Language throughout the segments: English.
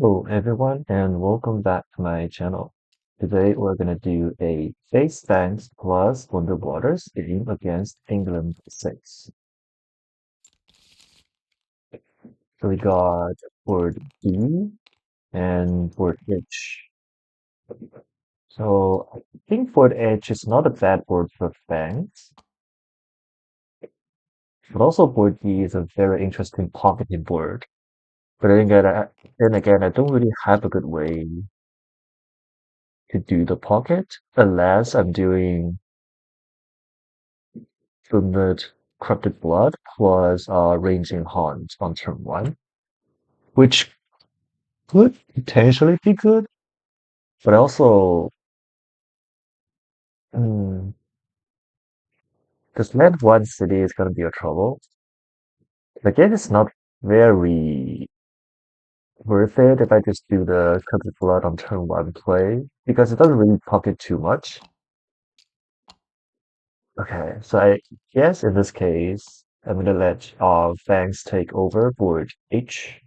Hello everyone and welcome back to my channel. Today we're gonna do a face Fangs plus Waters game against England 6. So we got board B and board H. So I think board H is not a bad board for Fangs, but also board B is a very interesting pocketing board. But then again, I don't really have a good way to do the pocket unless I'm doing Fluid Corrupted Blood plus Raging Haunt on turn one, which could potentially be good, but also, mm, this land one city is going to be a trouble. Again, it's not very worth it if I just do the Corrupted Blood on turn one play, because it doesn't really pocket too much. Okay, so I guess in this case, I'm gonna let Fangs take over board H.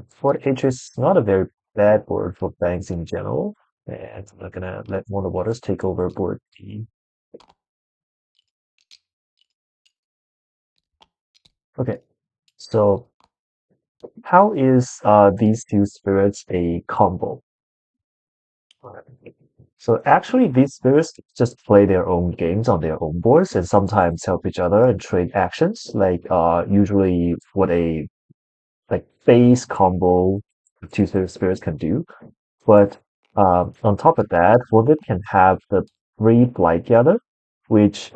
Fort H is not a very bad board for banks in general, and I'm not gonna let Wonder Waters take over board B. Okay, so how is these two spirits a combo? So actually, these spirits just play their own games on their own boards and sometimes help each other and trade actions, like usually what a like base combo two spirits can do. But on top of that, Wounded can have the three Blight Gather, which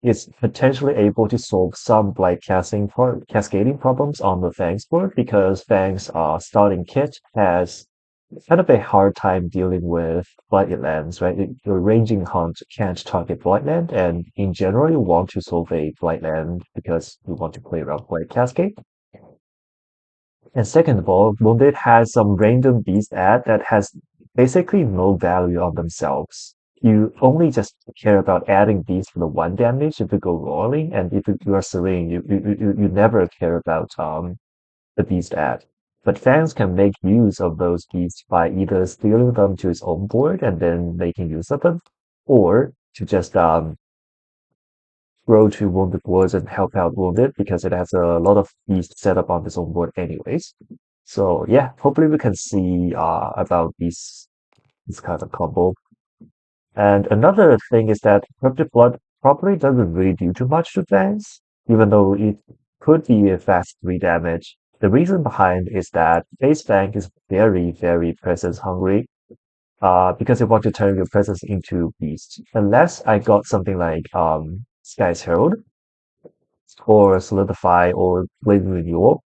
is potentially able to solve some Blight cascading problems on the Fangs board because Fangs starting kit has kind of a hard time dealing with Blighted lands, right? Your ranging hunt can't target Blight land, and in general, you want to solve a Blight land because you want to play around Blight Cascade. And second of all, Wounded has some random beast ad that has basically no value on themselves. You only just care about adding beast for the one damage if you go rolling, and if you are serene, you never care about the beast ad. But fans can make use of those beasts by either stealing them to his own board and then making use of them, or to just grow to Wounded Wars and help out Wounded because it has a lot of beasts set up on its own board anyways. So yeah, hopefully we can see about this kind of combo. And another thing is that Corrupted Blood probably doesn't really do too much to Fangs, even though it could be a fast 3 damage. The reason behind is that base Fang is very, very presence hungry, because you want to turn your presence into beast. Unless I got something like Sky's Herald or Solidify or Blade Renewal,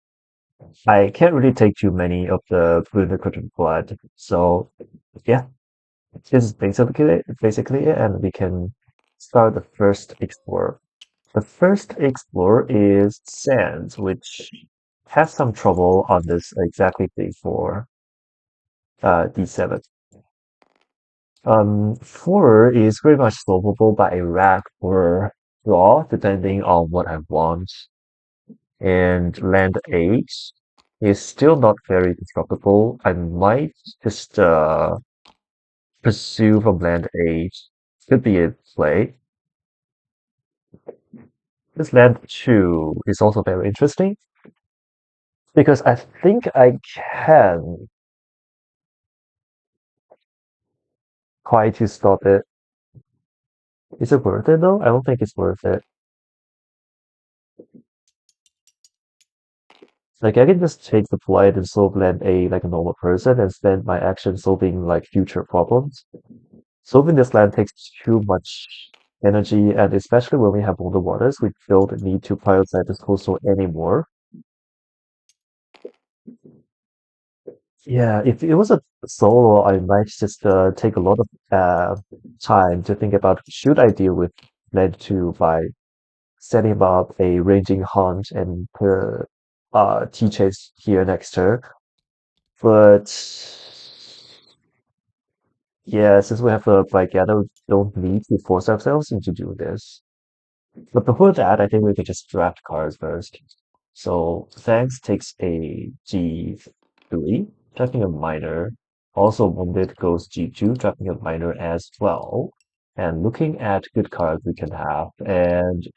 I can't really take too many of the Corrupted Blood. So yeah, this is basically it, and we can start the first explorer. The first explorer is Sands, which has some trouble on this exactly thing for D7. 4 is very much solvable by a rack or draw, depending on what I want. And land 8 is still not very disruptable. I might just pursue from land 8. Could be a play. This land 2 is also very interesting because I think I can try to stop it. Is it worth it though? I don't think it's worth it. Like I can just take the flight and solve land A like a normal person and spend my action solving like future problems. Solving this land takes too much energy, and especially when we have older waters, we don't need to prioritize this coastal anymore. Yeah, if it was a solo, I might just take a lot of time to think about should I deal with land 2 by setting up a ranging hunt and put T-Chase here next turn. But yeah, since we have a bike gather, we don't need to force ourselves into doing this. But before that, I think we could just draft cards first. So Thanks takes a G. G3, dropping a minor. Also, wounded goes G2, dropping a minor as well. And looking at good cards we can have. And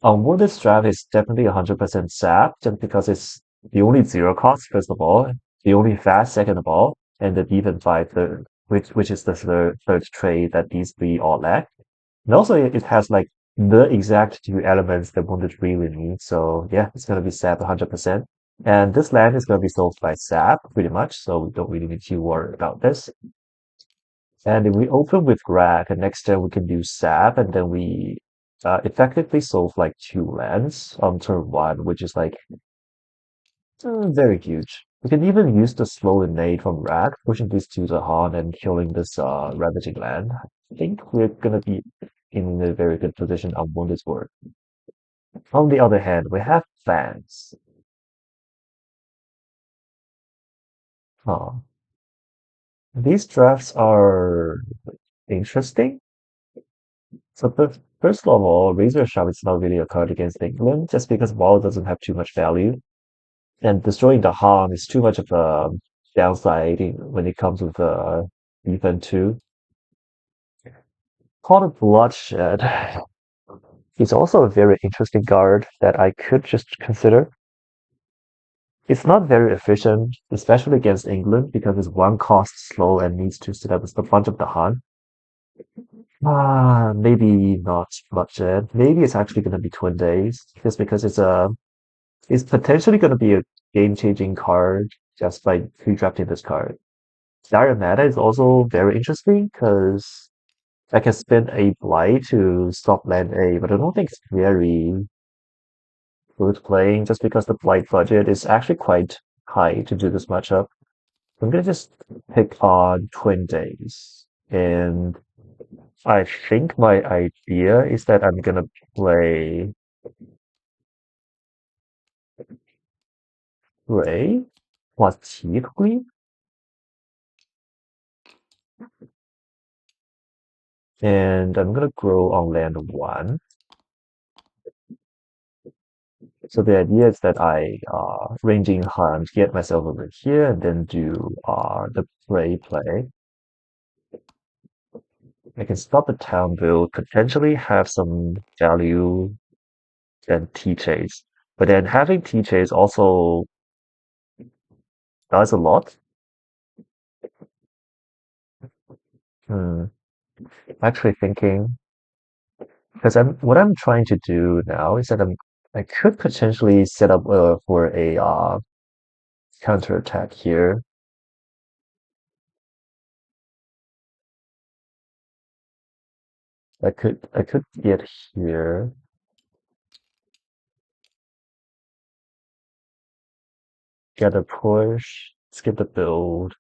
unwounded draft is definitely 100% sap, just because it's the only zero cost, first of all, the only fast, second of all, and the even five third, which is the third trade that these three all lack. And also, it has like the exact two elements that Wounded really needs. So yeah, it's gonna be sap 100%. And this land is gonna be solved by sap pretty much, so we don't really need to worry about this. And if we open with Rack, and next turn we can do sap, and then we effectively solve like two lands on turn one, which is like very huge. We can even use the slow innate from Rack, pushing these to the Horn and killing this ravaging land. I think we're gonna be in a very good position on Wounded Sword. On the other hand, we have Fangs. Huh. These drafts are interesting. So first of all, Razor Sharp is not really a card against England, just because Wall doesn't have too much value. And destroying the Han is too much of a downside when it comes with defense too. Call of Bloodshed is also a very interesting card that I could just consider. It's not very efficient, especially against England, because it's one cost slow and needs to set up a bunch of the Han. Maybe not Bloodshed. Maybe it's actually going to be Twin Days, just because it's potentially going to be a game-changing card just by pre-drafting this card. Dire Meta is also very interesting because I can spend a Blight to stop land A, but I don't think it's very good playing just because the Blight budget is actually quite high to do this matchup. I'm gonna just pick on Twin Days. And I think my idea is that I'm gonna play Ray strategically, and I'm gonna grow on land one. So the idea is that I ranging hunt, get myself over here, and then do the play. I can stop the town build, potentially have some value and T-Chase. But then having T-Chase also does a lot. Hmm. Actually thinking, because what I'm trying to do now is that I could potentially set up for a counter attack here. I could get here, get a push, skip the build,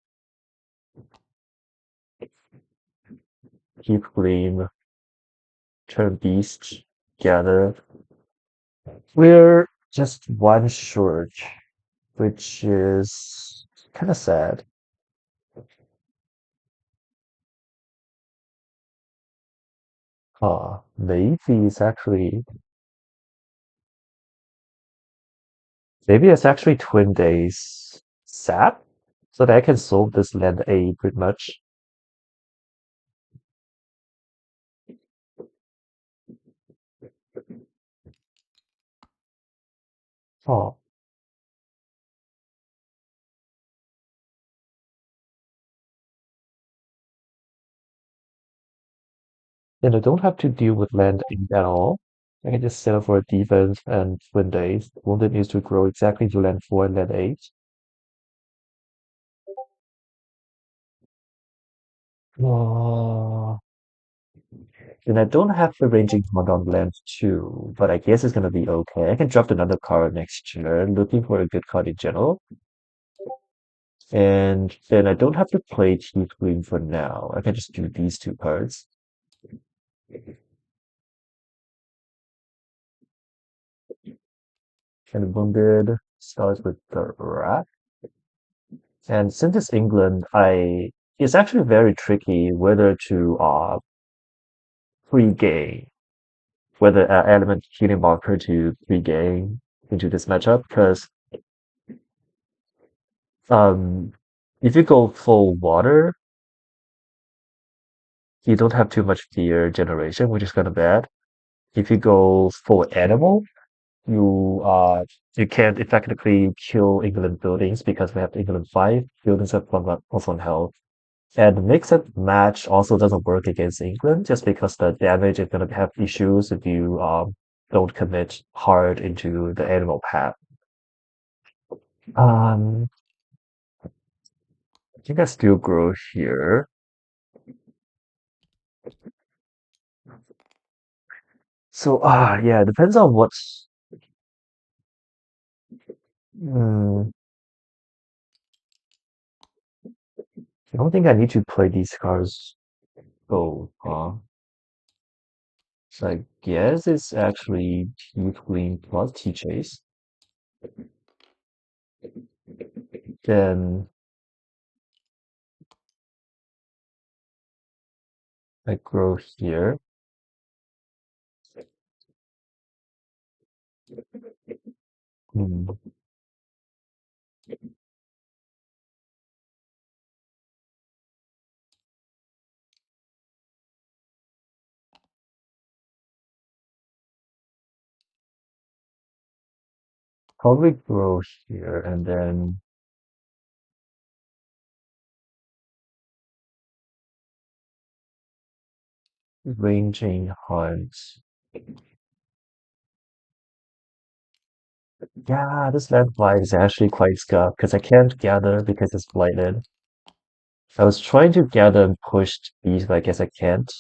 keep green, turn beast, gather. We're just one short, which is kind of sad. Maybe it's actually maybe it's actually Twin Days sap, so that I can solve this land A pretty much. Oh, and I don't have to deal with land A at all. I can just set up for a defense and Twin Days. Wounded needs to grow exactly to land 4 and land 8. Oh, and I don't have the ranging hunt on land 2, but I guess it's gonna be okay. I can drop another card next turn, looking for a good card in general. And then I don't have to play Teeth Green for now. I can just do these two cards. And Wounded starts with the Rat. And since it's England, it's actually very tricky whether to pre-game, whether element healing marker to pre-game into this matchup, because Um, if you go full water, you don't have too much fear generation, which is kind of bad. If you go full animal, you you can't effectively kill England buildings because we have England 5 buildings have +1 health. And mix and match also doesn't work against England just because the damage is gonna have issues if you don't commit hard into the animal path. Um, I think I still grow here. So yeah, it depends on what's. Hmm, I don't think I need to play these cards. Oh, so I guess it's actually T Queen plus T Chase. Then I grow here. Hmm, probably grow here and then ranging hunt. Yeah, this land blight is actually quite scuffed because I can't gather because it's blighted. I was trying to gather and push these, but I guess I can't.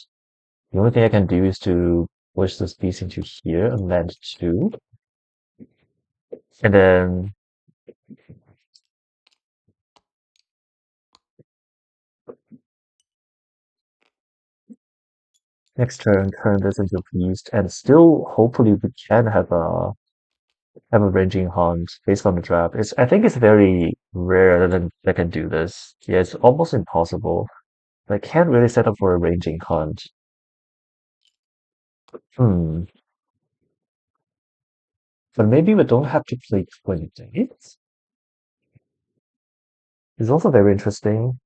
The only thing I can do is to push this piece into here and land two. And then next turn, turn this into a beast, and still hopefully we can have a ranging hunt based on the draft. I think it's very rare that I can do this. Yeah, it's almost impossible. I can't really set up for a ranging hunt. Hmm. But maybe we don't have to play 20 days. It's also very interesting.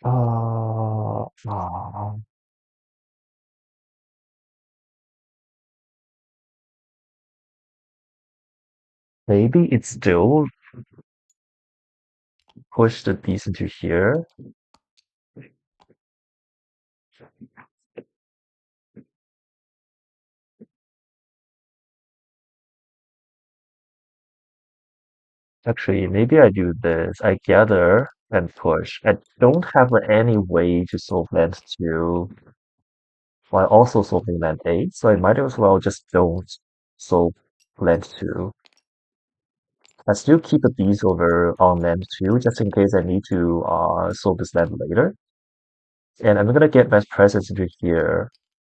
Uh, uh, maybe it's still push the piece into here. Actually, maybe I do this. I gather and push. I don't have any way to solve land 2 while also solving land 8, so I might as well just don't solve land 2. I still keep a beast over on land 2 just in case I need to solve this land later. And I'm gonna get best presence into here.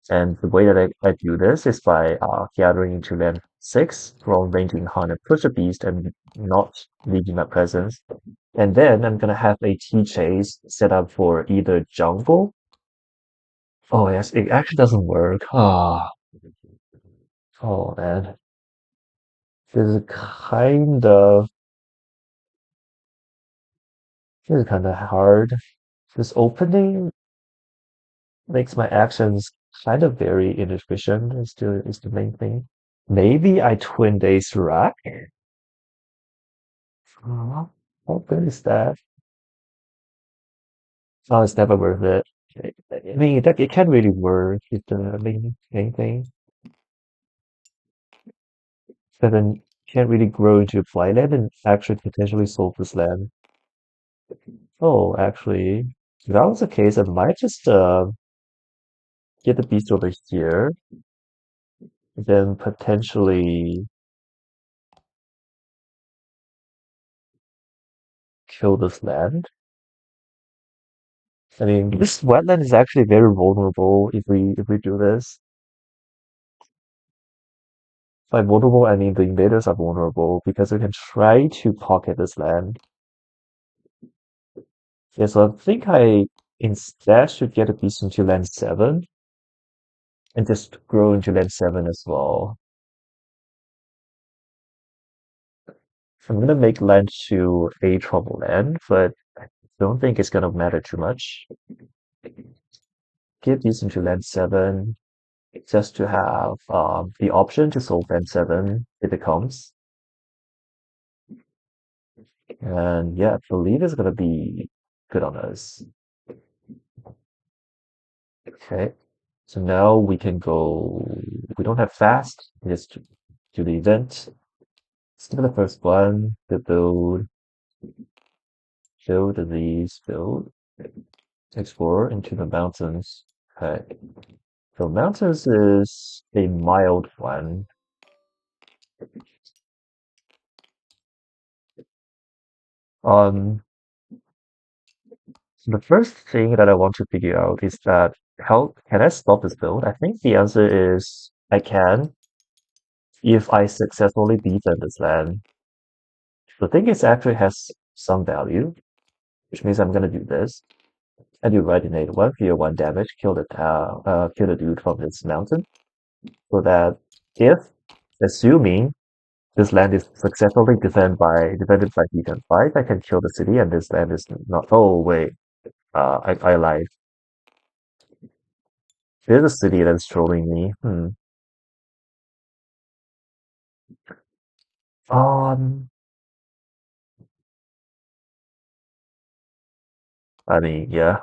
And the way that I do this is by gathering into land 6, from ranging hunt and push a beast and not leaving my presence. And then I'm gonna have a T chase set up for either jungle. Oh yes, it actually doesn't work. Oh man. This is kind of hard. This opening makes my actions kind of very inefficient is the main thing. Maybe I twin days rack. How good is that? Oh, it's never worth it. I mean, it can't really work with the main thing. But then you can't really grow into a flyland and actually potentially solve this land. Oh, actually, if that was the case, I might just get the beast over here, then potentially kill this land. I mean, this wetland is actually very vulnerable if we do this. By vulnerable, I mean the invaders are vulnerable because we can try to pocket this land. Yeah, so I think I instead should get a beast into land 7 and just grow into land 7 as well. I'm gonna make land to a trouble land, but I don't think it's gonna matter too much. Give these into land 7 just to have the option to solve land 7 if it comes. And yeah, I believe it's gonna be good on us. Okay. So now we can go. We don't have fast. Just do the event. Let's do the first one. The build these, build, explore into the mountains. Okay. So mountains is a mild one. Um, the first thing that I want to figure out is that how can I stop this build? I think the answer is I can if I successfully defend this land. The thing is actually has some value, which means I'm gonna do this. And you right innate 1 damage, kill the dude from this mountain. So that if, assuming this land is successfully defended by defense 5, I can kill the city and this land is not. Oh wait, I lied. There's a city that's trolling me. Um, I mean, yeah.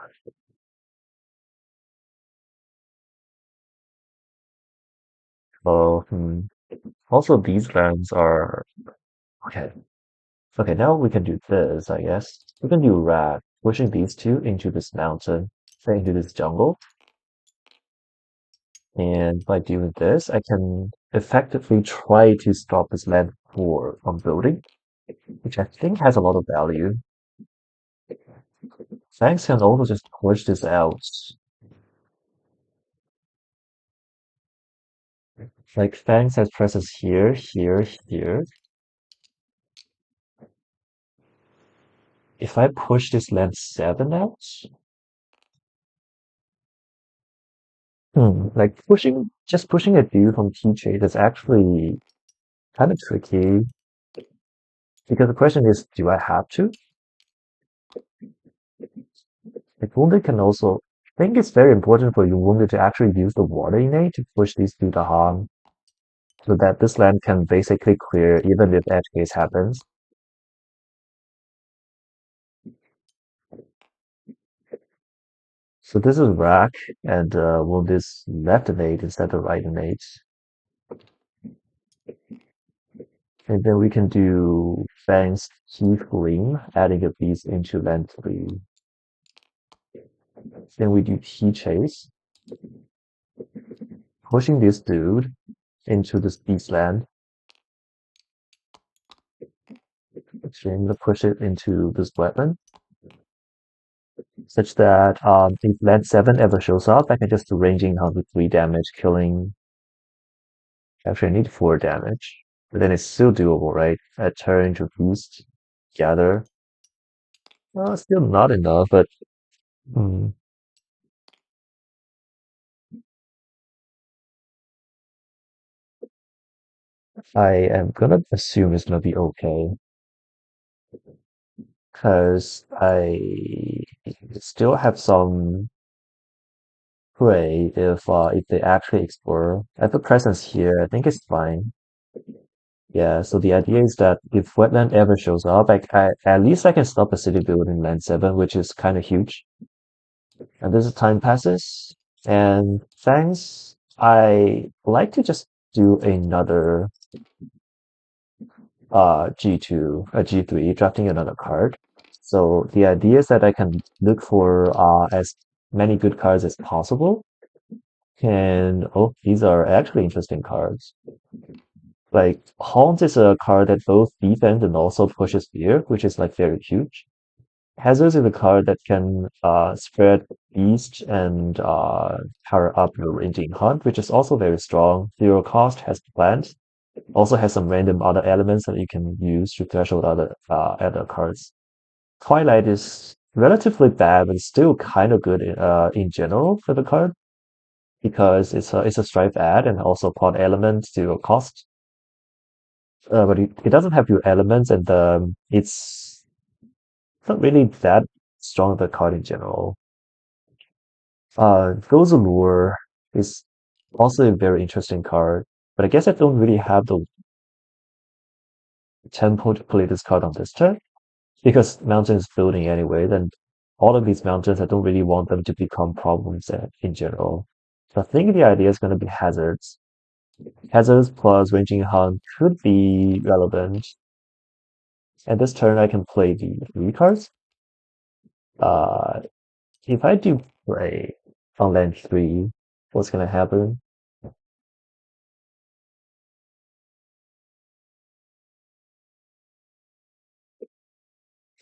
So, also these lands are okay. Okay, now we can do this, I guess. We can do rat, pushing these two into this mountain, say into this jungle. And by doing this, I can effectively try to stop this land from building, which I think has a lot of value. Fangs can also just push this out. Like Fangs has presses here, here, here. If I push this land 7 out, like just pushing a dude from TJ is actually kind of tricky. Because the question is, do I have to? Like Wounded can also, I think it's very important for you Wounded to actually use the water innate to push these through the harm, so that this land can basically clear even if edge case happens. So this is rack, and Wound is left innate instead of right innate. And then we can do Fang's Teeth Gleam, adding a beast into land 3. Then we do T Chase, pushing this dude into this beast land. Actually, I'm gonna push it into this weapon, such that if land 7 ever shows up, I can just ranging down to 3 damage, killing. Actually, I need 4 damage, but then it's still doable, right? I turn to boost, gather. Well, still not enough, but hmm, I am gonna assume it's gonna be okay, because I still have some prey if they actually explore. I have a presence here. I think it's fine. Yeah, so the idea is that if Wetland ever shows up, at least I can stop a city build in land 7, which is kind of huge. And this time passes, and thanks, I like to just do another G2, a G3, drafting another card. So the idea is that I can look for as many good cards as possible. And oh, these are actually interesting cards. Like Haunt is a card that both defends and also pushes fear, which is like very huge. Hazards is a card that can spread beast and power up your ranging hunt, which is also very strong. Zero cost, has plant, also has some random other elements that you can use to threshold other cards. Twilight is relatively bad, but still kind of good in general for the card because it's a strife add and also pod element zero cost. but it doesn't have your elements, and it's not really that strong of a card in general. Those Allure is also a very interesting card, but I guess I don't really have the tempo to play this card on this turn because Mountain is building anyway. Then all of these mountains, I don't really want them to become problems in general. So I think the idea is going to be hazards. Hazards plus ranging hunt could be relevant. And this turn, I can play the three cards. Uh, if I do play on land three, what's going to happen?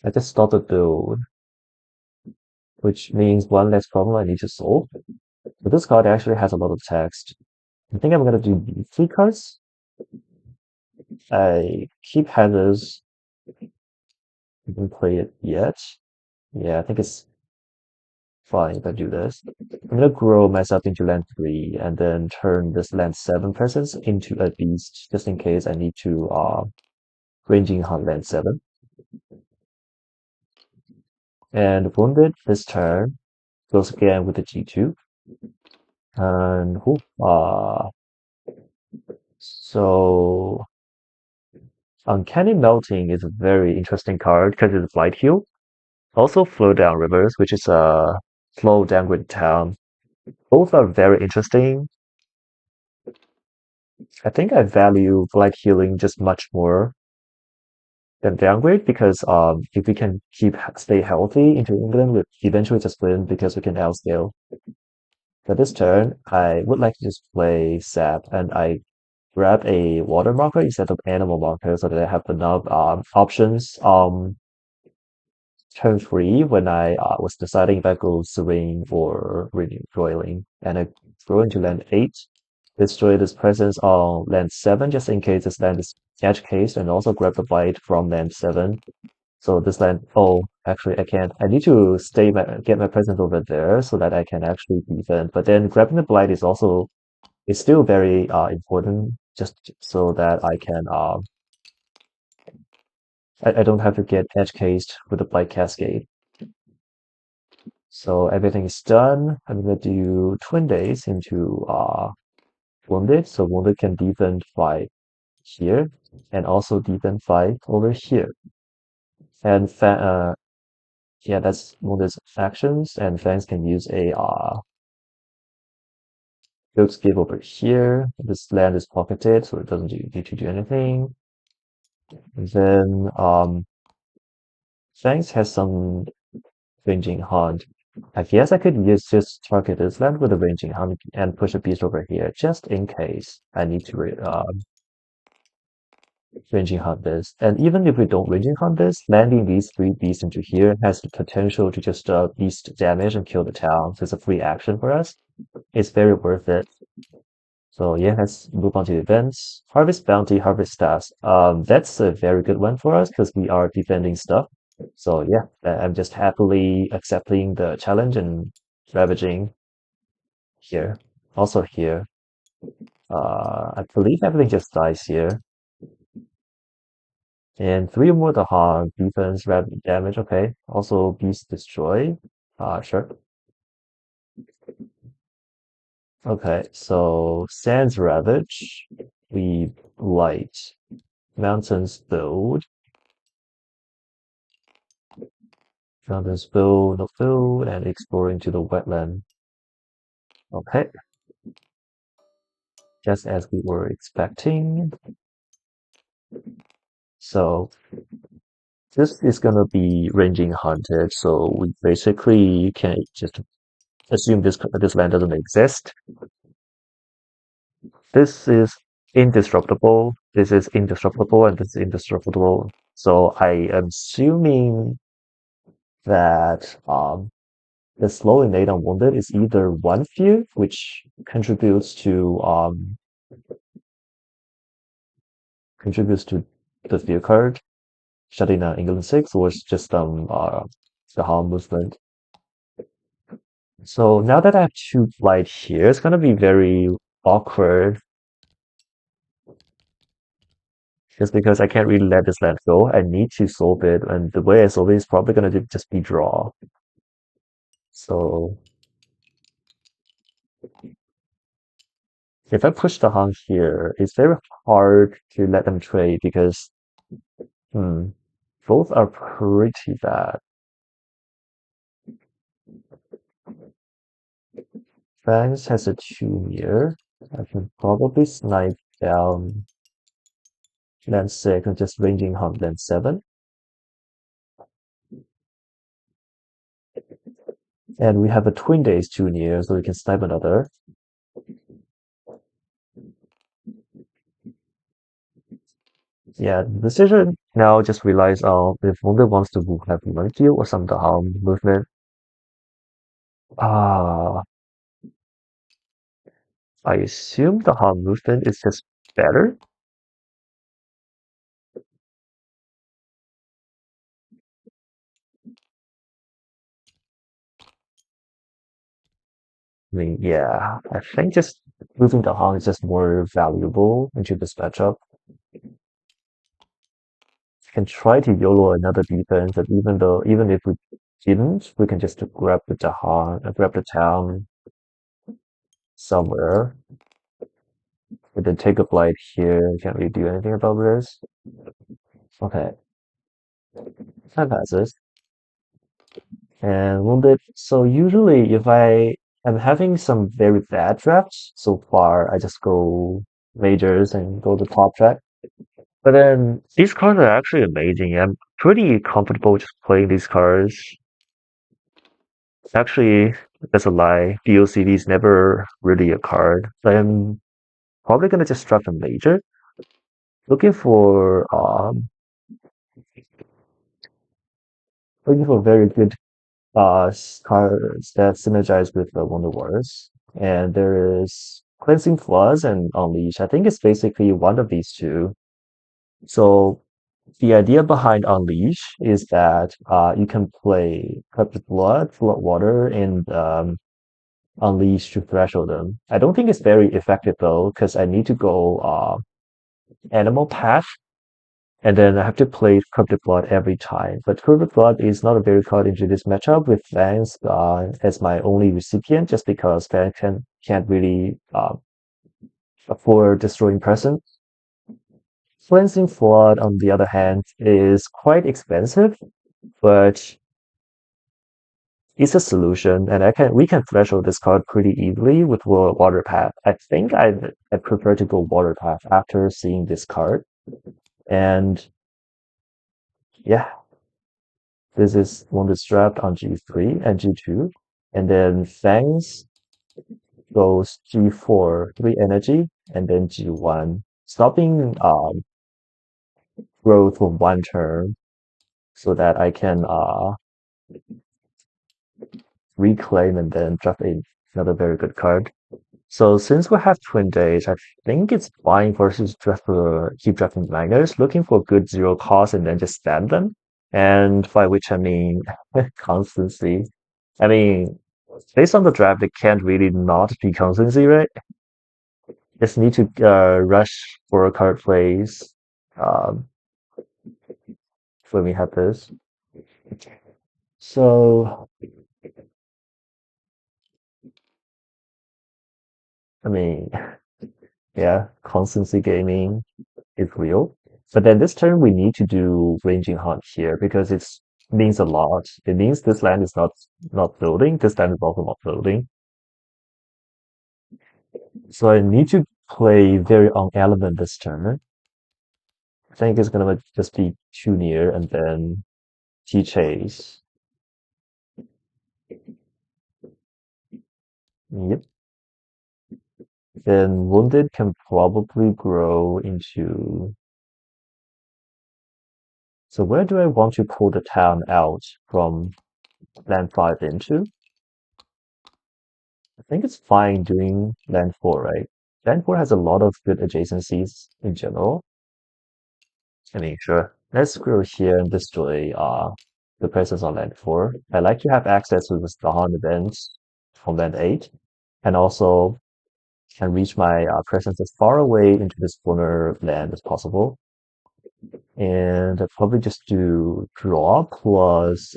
I just start the build, which means one less problem I need to solve. But this card actually has a lot of text. I think I'm gonna do these three cards. I keep hazards. I didn't play it yet. Yeah, I think it's fine if I do this. I'm gonna grow myself into land three and then turn this land seven presence into a beast just in case I need to ranging hunt land seven. And wounded this turn goes again with the G2. And so Uncanny Melting is a very interesting card because it's Light Heal. Also Flow Down Rivers, which is a flow downgrade town. Both are very interesting. I think I value Light Healing just much more than downgrade because if we can stay healthy into England, we eventually just win because we can outscale. For this turn, I would like to just play Sap and I grab a water marker instead of animal marker so that I have enough options turn three when I was deciding if I go Serene or Roiling, and I go into land eight, destroy this presence on land seven just in case this land is edge case, and also grab the bite from land seven. So this land, oh, actually I can't. I need to get my presence over there so that I can actually defend. But then grabbing the blight is still very important just so that I can I don't have to get edge cased with the blight cascade. So everything is done. I'm gonna do Twin Days into Wounded. So Wounded can defend 5 here and also defend 5 over here. And yeah, that's Wounded's actions. And Fangs can use a Ghost Give over here. This land is pocketed, so it doesn't need to do anything. And then Fangs has some ranging hunt. I guess I could just target this land with a ranging hunt and push a beast over here, just in case I need to ranging hunt this. And even if we don't ranging hunt this, landing these three beasts into here has the potential to just beast damage and kill the town. So it's a free action for us. It's very worth it. So yeah, let's move on to the events. Harvest Bounty, Harvest Staffs. That's a very good one for us because we are defending stuff. So yeah, I'm just happily accepting the challenge and ravaging here. Also here. I believe everything just dies here. And three more the hog, defense, rapid damage, okay. Also beast destroy. Sure. Okay, so Sands Ravage. We light. Mountains build. Mountains build, no build, and explore into the wetland. Okay, just as we were expecting. So this is gonna be ranging hunted, so we basically can just assume this land doesn't exist. This is indestructible, this is indestructible, and this is indestructible. So I am assuming that the slow innate unwounded is either one fear, which contributes to the fear card, shutting down England 6, or it's just the harm movement. So now that I have two flight here, it's gonna be very awkward just because I can't really let this land go. I need to solve it, and the way I solve it is probably gonna just be draw. So if I push the hunt here, it's very hard to let them trade because hmm, both are pretty bad. Fangs has a 2 here. I can probably snipe down land 6 and just ranging hunt land 7. And we have a Twin Days 2 near, so we can snipe another. Yeah, the decision now just relies on if Wunder wants to have monkey or some Daham movement. Ah, I assume the Daham movement is just better. I mean, yeah, I think just moving the Daham is just more valuable into this matchup. Can try to YOLO another defense, and even if we didn't, we can just grab the Jahan, grab the town somewhere, and then take a blight here. Can't really do anything about this. Okay, time passes. And wounded. So usually if I am having some very bad drafts so far, I just go majors and go the top track. But then these cards are actually amazing. I'm pretty comfortable just playing these cards. Actually, that's a lie. DOCD is never really a card. So I'm probably gonna just draft a major. Looking for very good cards that synergize with the Wonder Wars. And there is Cleansing Floods and Unleash. I think it's basically one of these two. So the idea behind Unleash is that you can play Corrupted Blood, Flood Water, and Unleash to threshold them. I don't think it's very effective though, because I need to go Animal Path and then I have to play Corrupted Blood every time. But Corrupted Blood is not a very card into this matchup with Fangs as my only recipient, just because Fangs can't really afford destroying presence. Cleansing Flood, on the other hand, is quite expensive, but it's a solution, and we can threshold this card pretty easily with Water Path. I think I prefer to go Water Path after seeing this card, and yeah, this is one that's strapped on G3 and G2. And then Fangs goes G4, 3 energy, and then G1, stopping growth for 1 turn so that I can reclaim and then draft another very good card. So since we have Twin Days, I think it's fine for us to keep drafting miners, looking for good 0 cost and then just stand them. And by which I mean constancy. I mean, based on the draft, it can't really not be constancy, right? Just need to rush for a card plays um, when we have this. So, I mean, yeah, constancy gaming is real. But then this turn we need to do ranging hunt here because it means a lot. It means this land is not building. This land is also not building. So I need to play very on element this turn. I think it's gonna just be too near and then T chase. Yep. Then wounded can probably grow into. So where do I want to pull the town out from land 5 into? I think it's fine doing land 4, right? Land 4 has a lot of good adjacencies in general. I mean, sure. Let's go here and destroy the presence on land 4. I like to have access to the Dawn events from land 8, and also can reach my presence as far away into this corner land as possible. And I'll probably just do draw plus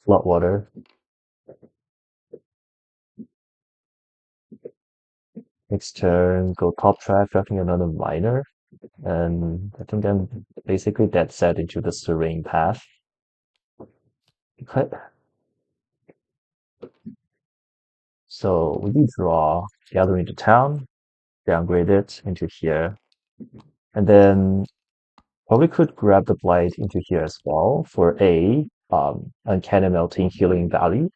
floodwater. Next turn, go top track, drafting another miner. And I think I'm basically dead set into the serene path. Okay. So we do draw, gather into town, downgrade it into here. And then probably could grab the blight into here as well for A, uncanny melting healing value,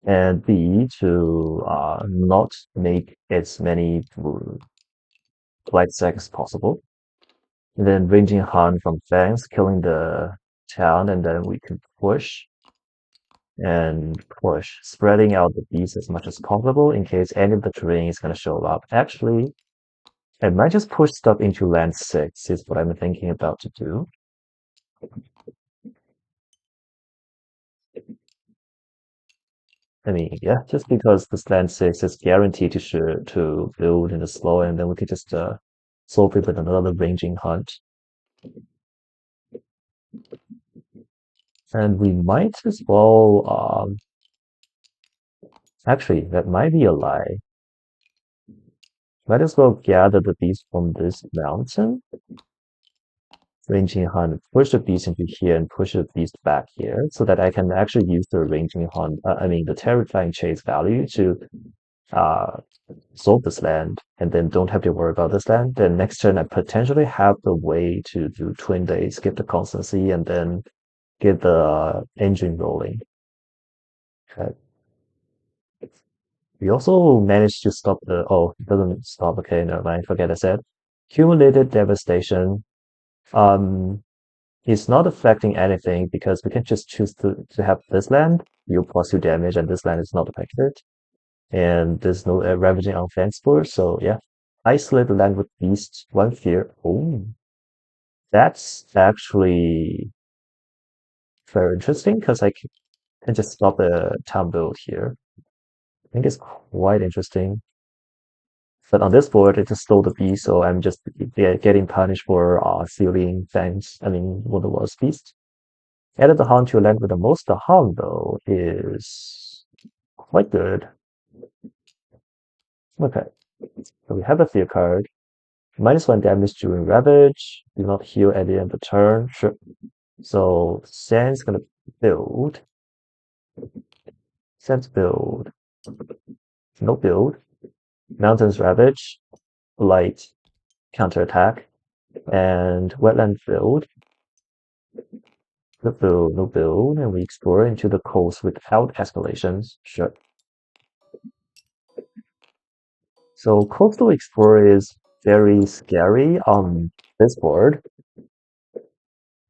and B, to not make as many blight sacks as possible. And then ranging hunt from Fangs, killing the town, and then we can push, spreading out the beast as much as possible in case any of the terrain is going to show up. Actually, I might just push stuff into land 6 is what I'm thinking about to do. I mean, yeah, just because this land 6 is guaranteed to build in the slow, and then we could just solve it with another ranging hunt. And we might as well, actually, that might be a lie. Might as well gather the beast from this mountain. Ranging hunt, push the beast into here and push the beast back here so that I can actually use the ranging hunt, the terrifying chase value to uh, solve this land and then don't have to worry about this land. Then next turn I potentially have the way to do twin days, get the constancy, and then get the engine rolling. Okay. We also managed to stop it doesn't stop, okay, never mind, forget I said. Cumulated devastation. Um, It's not affecting anything because we can just choose to have this land, you plus 2 damage, and this land is not affected. And there's no ravaging on Fanspore, so yeah. Isolate the land with Beast, 1 fear. Oh, that's actually very interesting because I can just stop the town build here. I think it's quite interesting. But on this board, it just stole the beast, so I'm just getting punished for stealing Fangs. What it was, Beast. Added the Hound to your land with the most. The Hound, though, is quite good. Okay, so we have a fear card. -1 damage during Ravage. Do not heal at the end of the turn. Sure. So Sand's gonna build. Sand's build. No build. Mountains Ravage. Light counterattack. And Wetland build. No build, no build. And we explore into the coast without escalations. Sure. So Coastal Explorer is very scary on this board,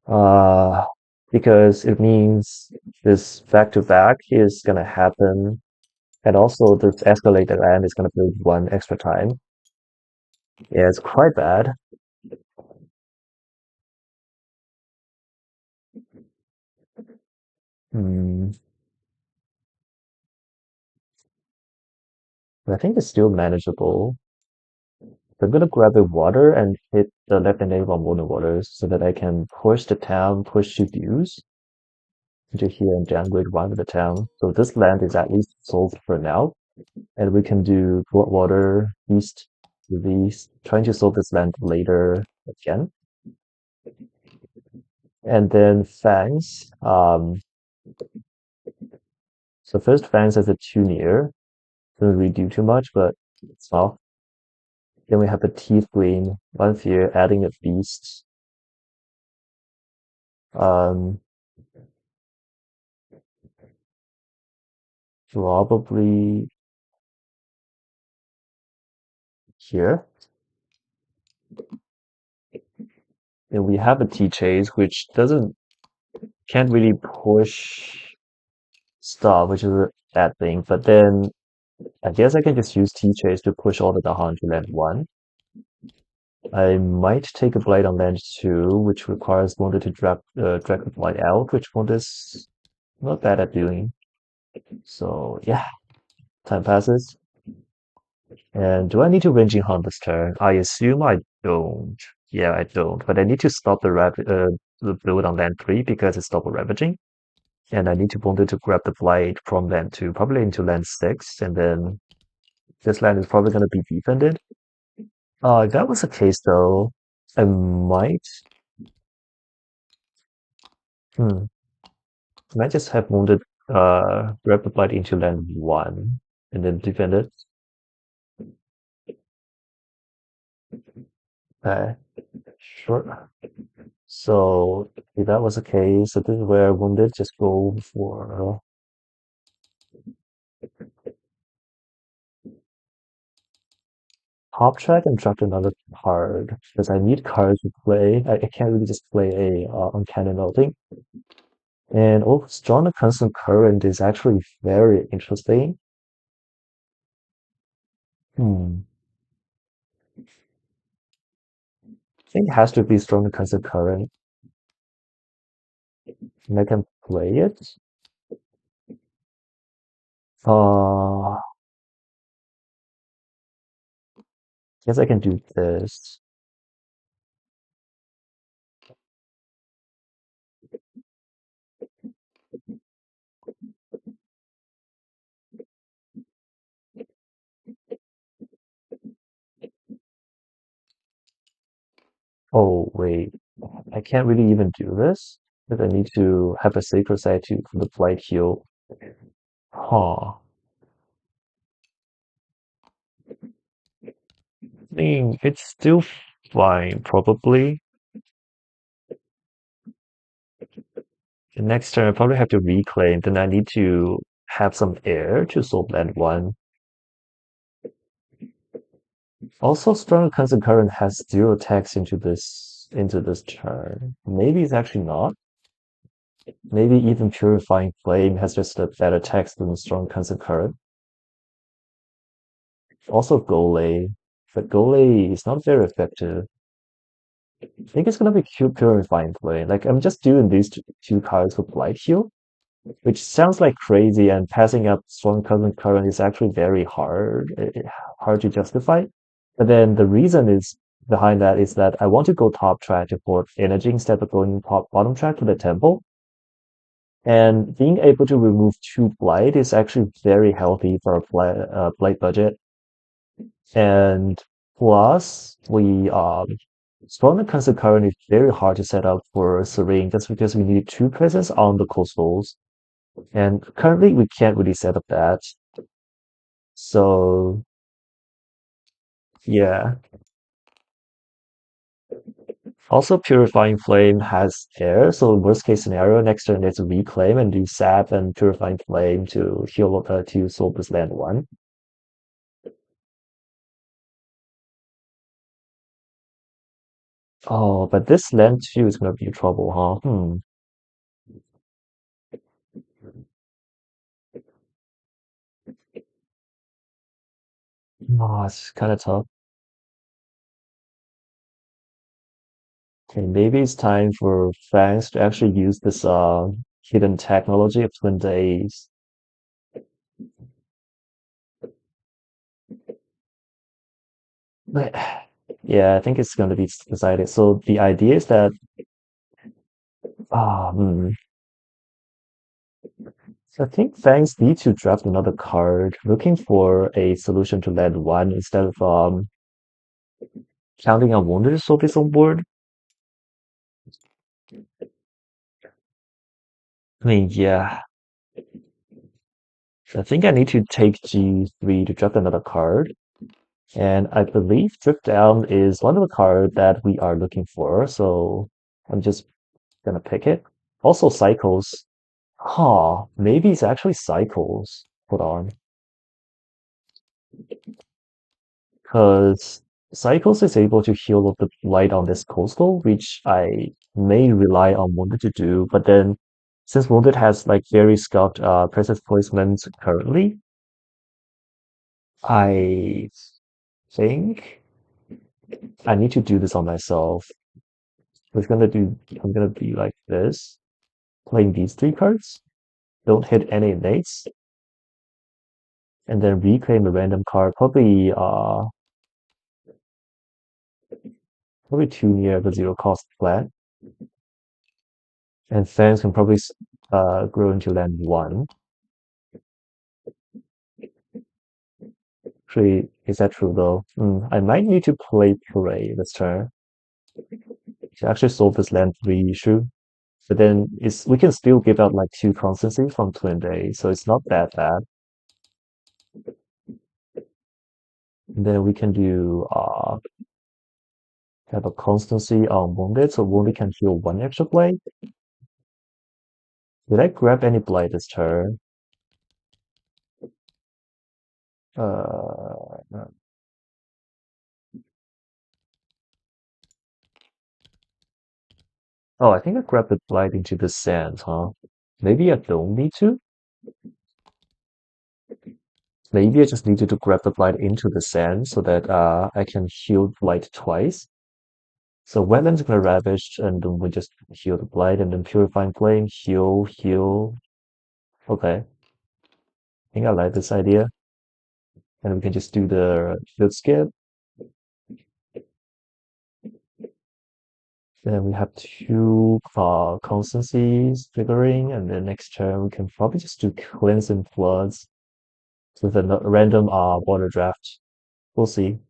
uh, because it means this back-to-back is gonna happen, and also this escalated land is gonna build 1 extra time. Yeah, it's quite bad. Hmm. But I think it's still manageable. So I'm gonna grab the water and hit the left and on water waters so that I can push the town, push two views into here and downgrade one of the town. So this land is at least solved for now. And we can do water, east, to the east, trying to solve this land later again. And then Fangs. So first Fangs has a 2 near. Doesn't really do too much, but it's well. Then we have the Teeth Green, 1 fear, adding a beast. Um, Probably here. Then we have a T-Chase, which can't really push stuff, which is a bad thing. But then I guess I can just use T-Chase to push all the Dahan to land 1. I might take a blade on land 2, which requires Wonder to drag the blade out, which Wonder is not bad at doing. So yeah, time passes. And do I need to ranging hunt this turn? I assume I don't. Yeah, I don't. But I need to stop the build on land 3 because it's double ravaging. And I need to wanted to grab the blight from land 2, probably into land 6, and then this land is probably gonna be defended. If that was the case though, I might hmm, might just have wounded grab the blight into land 1 and then defend it. Uh, sure. So if that was the case, so this is where wounded just go for top track and draft another card because I need cards to play. I can't really just play a uncanny melting. And oh, strong and constant current is actually very interesting. Hmm. I think it has to be strong and constant current, and I can play it. Uh, guess I can do this. Oh wait, I can't really even do this because I need to have a sacred side to for the blight heal. Huh. I mean, it's still fine, probably. The next turn, I probably have to reclaim. Then I need to have some air to soul blend one. Also, strong constant current has zero text into this turn. Maybe it's actually not. Maybe even purifying flame has just a better text than strong constant current. Also, Gole, but Gole is not very effective. I think it's gonna be purifying flame. Like I'm just doing these two cards with light heal, which sounds like crazy, and passing up strong current is actually very hard to justify. But then the reason is behind that is that I want to go top track to port energy instead of going bottom track to the temple. And being able to remove two blight is actually very healthy for a blight budget. And plus, we strong and constant current is very hard to set up for Serene just because we need two presence on the coastals. And currently we can't really set up that. So yeah. Also Purifying Flame has air, so worst case scenario, next turn it's reclaim and do sap and Purifying Flame to heal to soul this land one. Oh, but this land two is gonna be trouble, huh? Oh, it's kinda tough. Okay, maybe it's time for Fangs to actually use this hidden technology of Twin Days. But yeah, I think it's going to be decided. So the idea is that ah, hmm. So I think Fangs need to draft another card, looking for a solution to land one instead of counting on Wounded Soulbeast on board. I mean, yeah, I think I need to take G3 to draft another card. And I believe Drip Down is one of the cards that we are looking for, so I'm just gonna pick it. Also Cycles. Huh, maybe it's actually Cycles. Hold on. Because Cycles is able to heal up the light on this coastal, which I may rely on Wounded to do, but then since Wounded has like very scuffed presence placements currently, I think I need to do this on myself. I'm gonna be like this, playing these three cards, don't hit any innates, and then reclaim a random card, probably probably too near the zero cost land. And Fangs can probably grow into land one. Actually, is that true though? I might need to play Prey this turn to actually solve this land three issue. But then we can still give out like two constancy from Twin Day, so it's not that bad. And then we can do have a constancy on Wounded, so Wounded can heal one extra blade. Did I grab any blade this turn? Uh, oh, I think I grabbed the blade into the sand, huh? Maybe I don't need to. Maybe I just needed to grab the blade into the sand so that I can heal blade twice. So Wetland's gonna Ravage, and then we just heal the blight, and then Purifying Flame, heal, heal. Okay, I think I like this idea. And we can just do the field skip. Then we have two constancies triggering, and then next turn we can probably just do Cleanse and Floods with a random water draft. We'll see.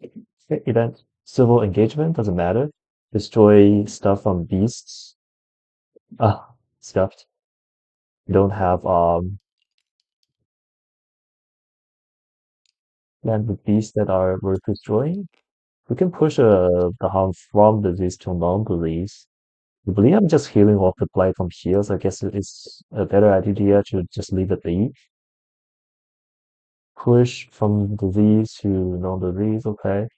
Okay, event Civil Engagement doesn't matter. Destroy stuff on beasts. Stuffed. We don't have land with beasts that are worth destroying. We can push the harm from disease to non-disease. I believe I'm just healing off the blight from here, so I guess it's a better idea to just leave it be. Push from disease to non-disease, okay.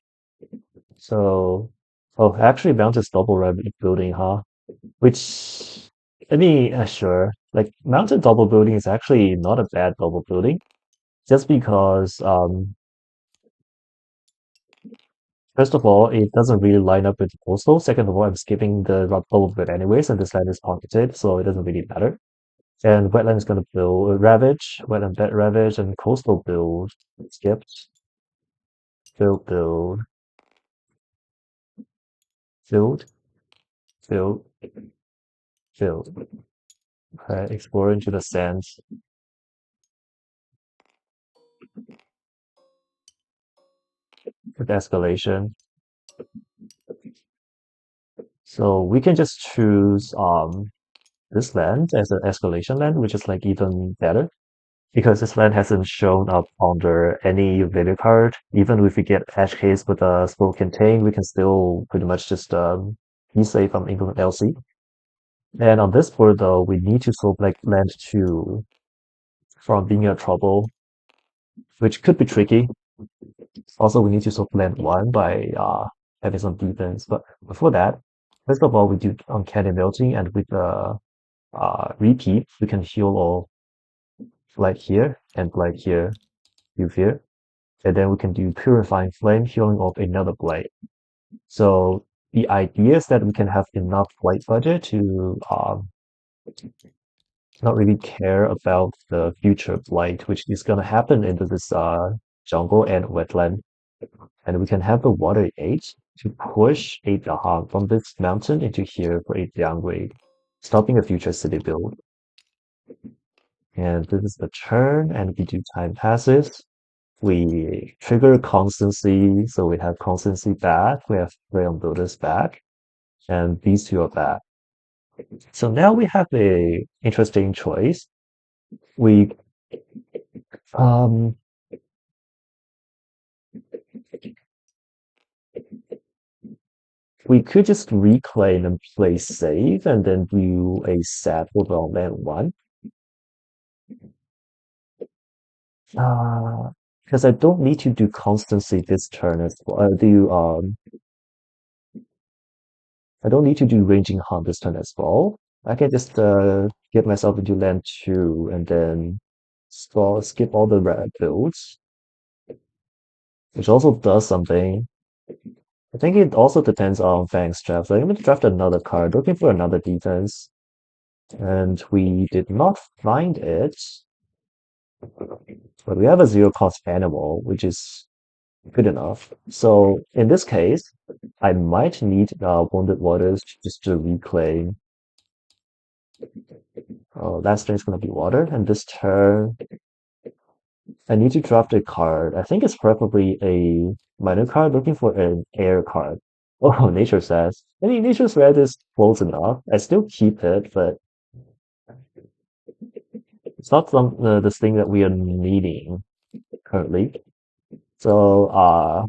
So, oh, actually Mount is double rabbit building, huh? Which, I mean, sure. Like, mounted double building is actually not a bad double building, just because, first of all, it doesn't really line up with coastal. Second of all, I'm skipping the double build anyways, and this land is pocketed, so it doesn't really matter. And Wetland is going to build Ravage, Wetland Bed Ravage, and Coastal build. Skipped. Build, build. Build, build, build. Okay, explore into the sands with escalation. So we can just choose this land as an escalation land, which is like even better. Because this land hasn't shown up under any value card. Even if we get Ash Case with a Spell Contain, we can still pretty much just be safe from incoming LC. And on this board though, we need to solve like land 2 from being in trouble, which could be tricky. Also, we need to solve land 1 by having some defense. But before that, first of all, we do Uncanny Melting, and with the repeat, we can heal all Blight here and Blight here, you here. And then we can do Purifying Flame, healing off another Blight. So the idea is that we can have enough Blight budget to not really care about the future Blight, which is going to happen into this jungle and wetland. And we can have the Water Age to push a Dahag from this mountain into here for a downgrade, stopping a future city build. And this is the turn, and we do time passes. We trigger constancy, so we have constancy back, we have Realm Builders back, and these two are back. So now we have a interesting choice. We um we could just reclaim and play safe and then do a set over on land 1. Because I don't need to do constancy this turn as well. I don't need to do ranging hunt this turn as well. I can just get myself into land 2 and then skip all the red builds, which also does something. I think it also depends on Fang's draft. So I'm going to draft another card, looking for another defense. And we did not find it. But we have a zero cost animal, which is Good enough. So in this case, I might need Wounded Waters just to reclaim. Last turn is going to be watered, and this turn I need to draft a card. I think it's probably a minor card looking for an air card. Oh, Nature says. I mean, Nature's Red is close enough. I still keep it, but it's not this thing that we are needing currently. So,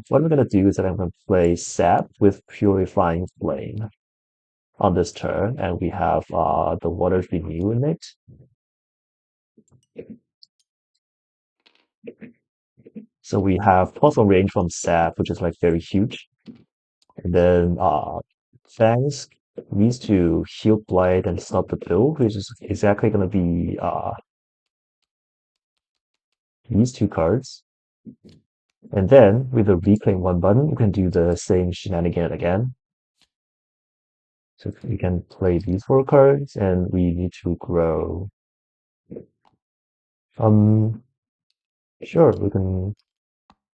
what I'm gonna do is that I'm gonna play Sap with Purifying Flame on this turn, and we have the Waters Renew in it. So we have plus one range from Sap, which is like very huge. And then Fangs needs to heal Blight and stop the build, which is exactly gonna be these two cards. And then with the reclaim one button, you can do the same shenanigan again. So we can play these four cards, and we need to grow. Um, sure, we can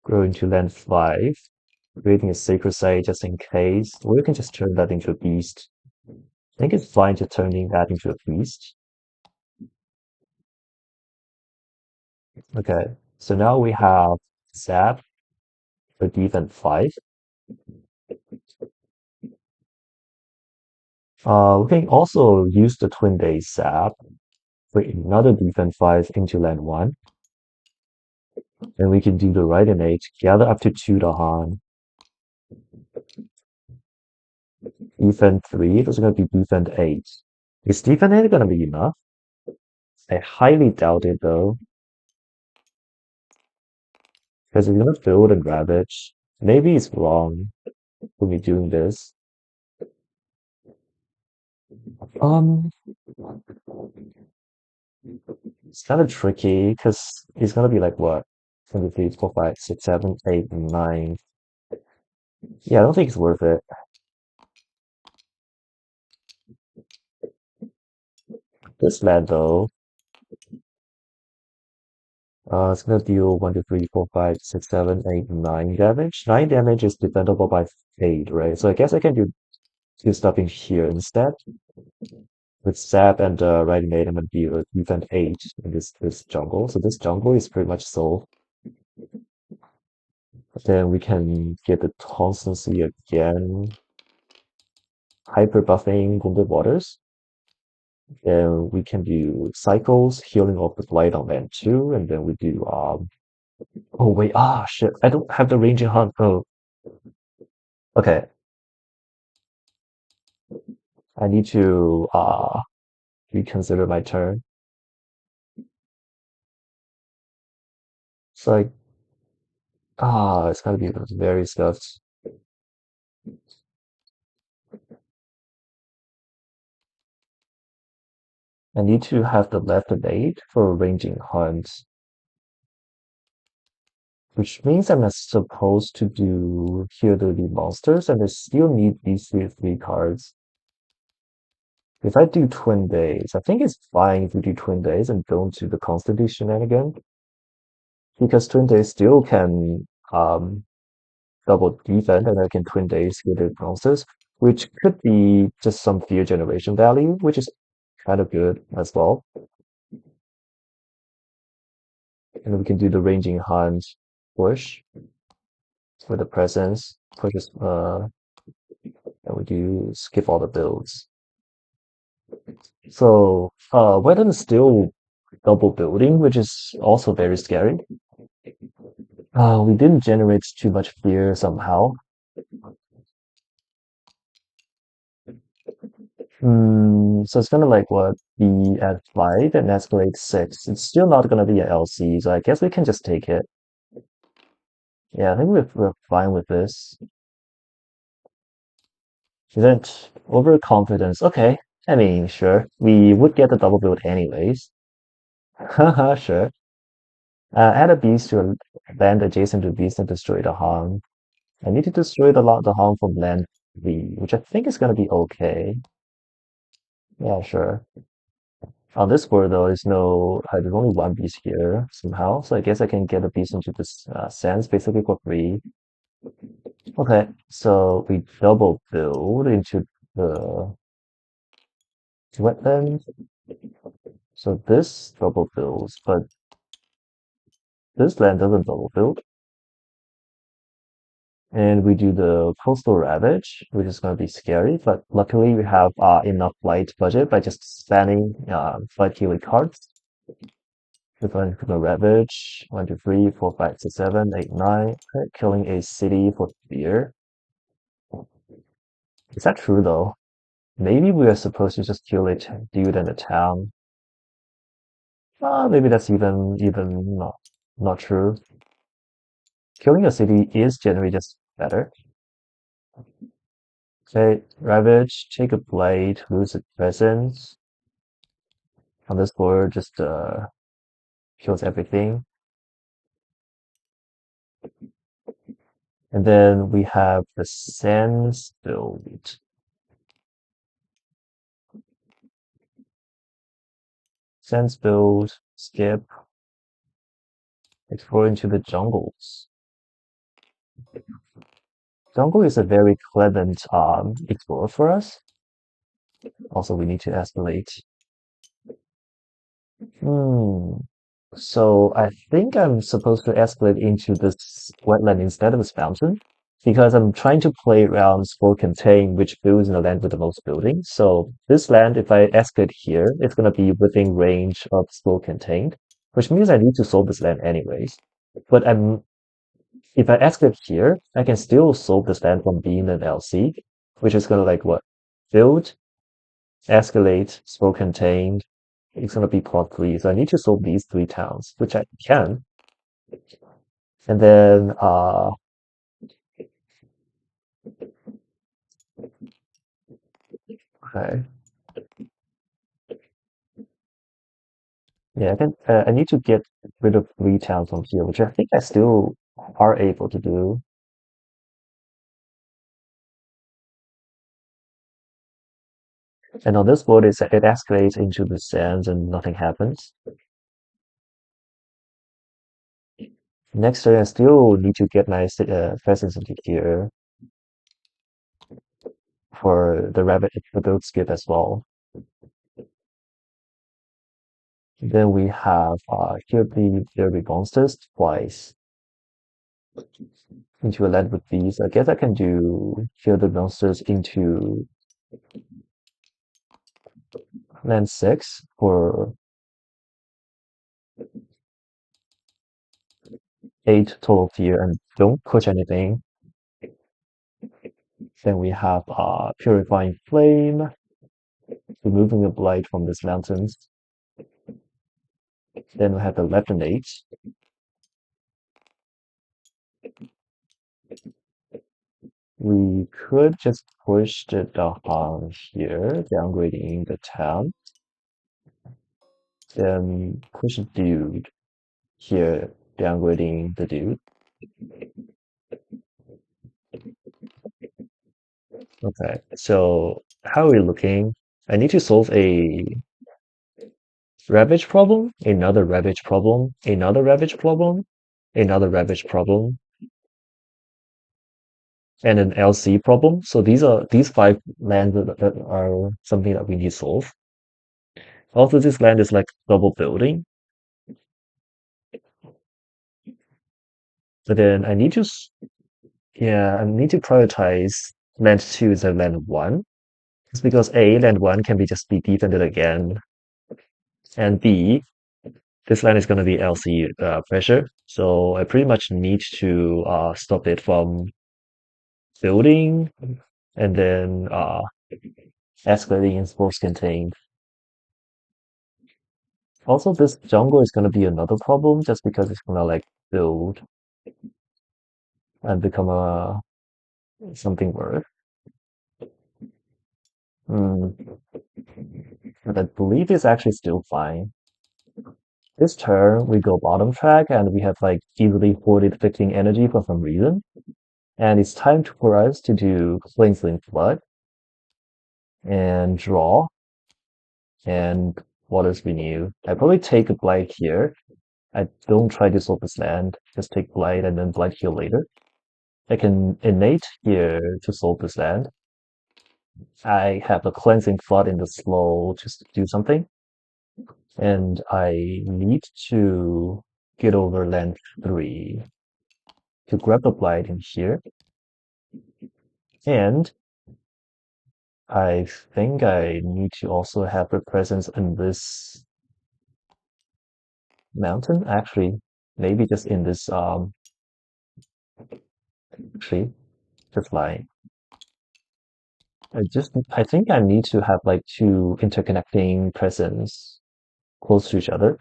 grow into land 5, creating a sacred site just in case, or you can just turn that into a beast. I think it's fine to turning that into a beast. Okay, so now we have Zap for defense 5. We can also use the Twin Days Zap for another defense 5 into land 1. And we can do the right innate, gather up to 2 Dahan. Defense 3, this is going to be defense 8. Is defense 8 going to be enough? I highly doubt it though, because it's going to build and ravage. Maybe it's wrong for me doing this. Um, it's kind of tricky because it's gonna be like what? 1, 2, 3, 4, 5, 6, 7, 8, 9. Yeah, I don't think it's worth it. This land though, it's gonna deal 1, 2, 3, 4, 5, 6, 7, 8, 9 damage. 9 damage is defendable by Fade, right? So I guess I can do stuff in here instead. With Zap and Right Mate, I'm gonna deal defend 8 in this jungle. So this jungle is pretty much solved. Then we can get the constancy again. Hyper buffing Wounded Waters. Then we can do cycles, healing off the blight on land 2, and then we do oh wait, shit. I don't have the ranging hunt. Oh, okay. I need to reconsider my turn. It's like it's gonna be very scuffed. I need to have the left innate for ranging hunt, which means I'm not supposed to do heal the monsters, and I still need these three cards. If I do Twin Days, I think it's fine if we do Twin Days and don't do the Constantly shenanigan, because Twin Days still can double defend and I can Twin Days with the monsters, which could be just some fear generation value, which is kind of good as well. And we can do the ranging hunt push for the presence, pushes, and we do skip all the builds. So, Wetland is still double building, which is also very scary. We didn't generate too much fear somehow. So it's gonna like what be at 5 and escalate 6. It's still not gonna be an LC, so I guess we can just take it. Yeah, I think we're fine with this. Event overconfidence. Okay, I mean, sure. We would get the double build anyways. Haha, sure. Add a beast to a land adjacent to beast and destroy the harm. I need to destroy the harm from land 3, which I think is gonna be okay. Yeah, sure. On this board though, there's only one beast here somehow, so I guess I can get a beast into this sands basically for free. Okay, so we double build into the wetland. So this double builds, but this land doesn't double build. And we do the coastal ravage, which is going to be scary, but luckily we have enough light budget by just spamming fight healing cards. We're going to the ravage. 1, 2, 3, 4, 5, 6, 7, 8, 9. Okay, killing a city for fear. Is that true though? Maybe we are supposed to just kill a dude in a town. Maybe that's even not true. Killing a city is generally just better. Okay, ravage, take a blade, lose a presence. On this board, just kills everything. And then we have the Sands build. Sands build, skip, explore into the jungles. Jungle is a very clement explorer for us. Also, we need to escalate. Hmm. So I think I'm supposed to escalate into this wetland instead of this fountain because I'm trying to play around Spore Contain, which builds in the land with the most buildings. So this land, if I escalate here, it's going to be within range of Spore Contained, which means I need to solve this land anyways. But if I escalate here, I can still solve this land from being an LC, which is going to like what? Build, escalate, Spore Contained. It's going to be plot 3. So I need to solve these 3 towns, which I can. And then, okay. Yeah, I need to get rid of 3 towns on here, which I think I still are able to do. And on this board, it escalates into the sands and nothing happens. Next turn, I still need to get my presence into here for the rabbit for build skip as well. Then we have here there be monsters twice into a land with these. I guess I can do here the monsters into land 6 for 8 total fear and don't push anything. Then we have Purifying Flame, removing the blight from these mountains. Then we have the Leavenate. We could just push the Dahan here, downgrading the town. Then push a dude here, downgrading the dude. Okay, so how are we looking? I need to solve a ravage problem, another ravage problem, another ravage problem, another ravage problem, and an LC problem. So these 5 lands that are something that we need to solve. Also, this land is like double building, but then yeah, I need to prioritize land 2 instead of land 1. It's because A, land 1 can be just be defended again, and B, this land is going to be LC pressure, so I pretty much need to stop it from building and then escalating in sports contained. Also, this jungle is going to be another problem just because it's going to like build and become a something worth. Hmm. But I believe it's actually still fine. This turn, we go bottom track and we have like easily 40 to 15 energy for some reason. And it's time for us to do Cleansing Flood and draw and waters renew. I probably take a blight here. I don't try to solve this land. Just take blight and then blight here later. I can innate here to solve this land. I have a cleansing flood in the slow just to do something. And I need to get over land 3 to grab the blight in here. And I think I need to also have a presence in this mountain. Actually, maybe just in this tree. Just like I think I need to have like two interconnecting presence close to each other.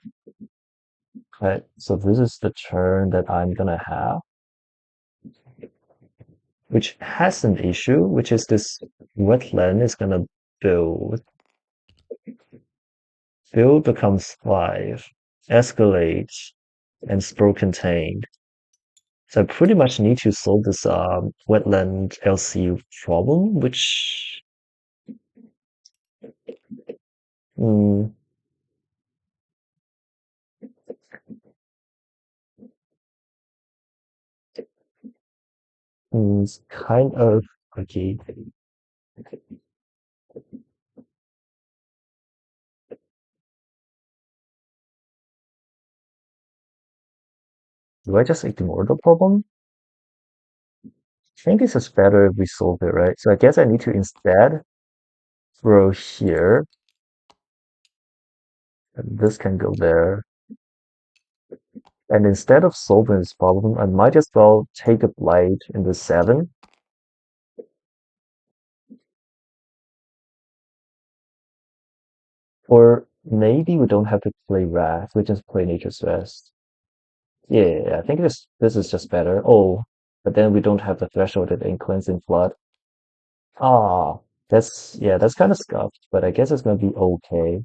Right. So this is the turn that I'm gonna have, which has an issue, which is this wetland is gonna build. Build becomes 5, escalate, and spell contained. So I pretty much need to solve this wetland LC problem, which mm, is kind of tricky. Do I just ignore the problem? I think this is better if we solve it, right? So I guess I need to instead throw here, and this can go there. And instead of solving this problem, I might as well take a blight in the 7. Or maybe we don't have to play Wrath, we just play Nature's Rest. Yeah, I think this is just better. Oh, but then we don't have the threshold in Cleansing Flood. Ah, that's kind of scuffed, but I guess it's gonna be okay.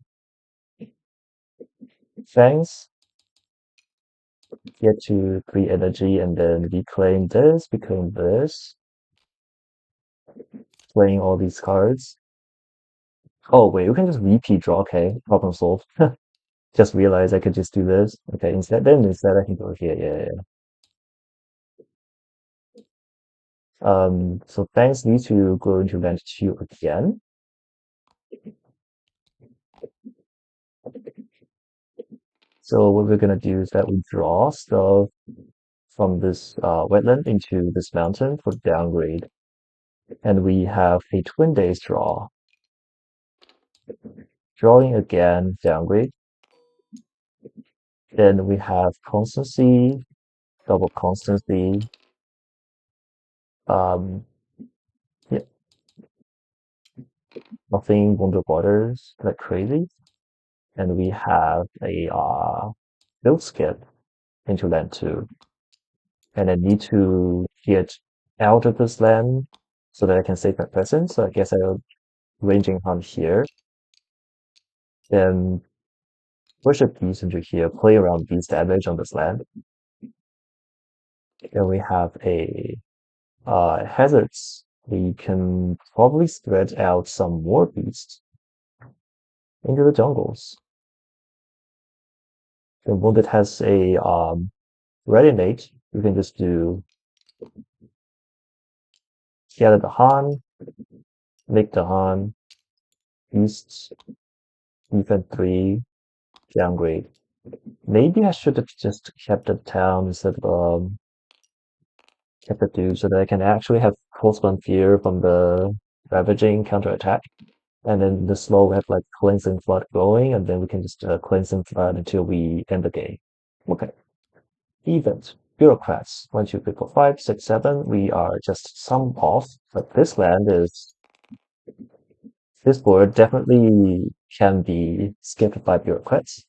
Fangs, get to 3 energy and then reclaim this, playing all these cards. Oh wait, we can just repeat draw, okay, problem solved. Just realized I could just do this. Okay, instead I can go here, yeah. So Fangs need to go into land 2 again. So what we're gonna do is that we draw stuff from this wetland into this mountain for downgrade. And we have a Twin Days draw. Drawing again, downgrade. Then we have constancy, double constancy. Um, yeah, nothing Wonder Waters like crazy. And we have a build skip into land 2. And I need to get out of this land so that I can save my presence. So I guess I'll ranging hunt here. Then push a piece into here, play around beast damage on this land. Then we have a hazards. We can probably spread out some more beasts into the jungles. The wounded has a red innate. We can just do gather the Han, make the Han, beasts, defense 3, downgrade. Maybe I should have just kept the town instead of kept the dude so that I can actually have Pulse Fear from the Ravaging counterattack. And then the slow we have like Cleansing Flood going, and then we can just Cleansing Flood until we end the game. Okay. Event. Bureaucrats. 1, 2, 3, 4, 5, 6, 7. We are just some off, but this land is this board definitely can be skipped by bureaucrats.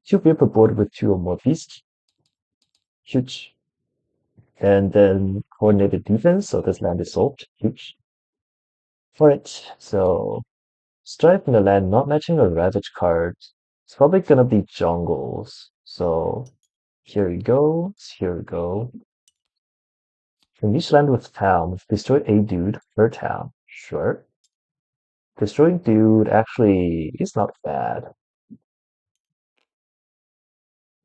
2 people board with 2 or more beasts. Huge. And then coordinated defense, so this land is solved. Huge. Alright, so stripe in the land not matching a ravage card. It's probably gonna be jungles. So here we go. Here we go. In each land with town, destroy a dude per town. Sure. Destroying dude actually is not bad.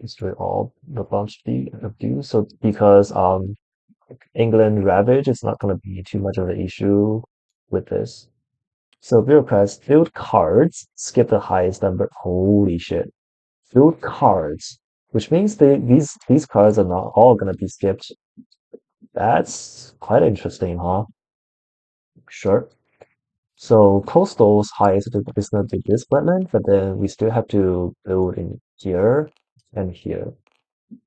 destroy all the bunch of these. So because England Ravage is not gonna be too much of an issue with this. So bureaucrats build cards, skip the highest number. Holy shit. Build cards. Which means these cards are not all gonna be skipped. That's quite interesting, huh? Sure. So coastal's highest is gonna be this wetland, but then we still have to build in here and here.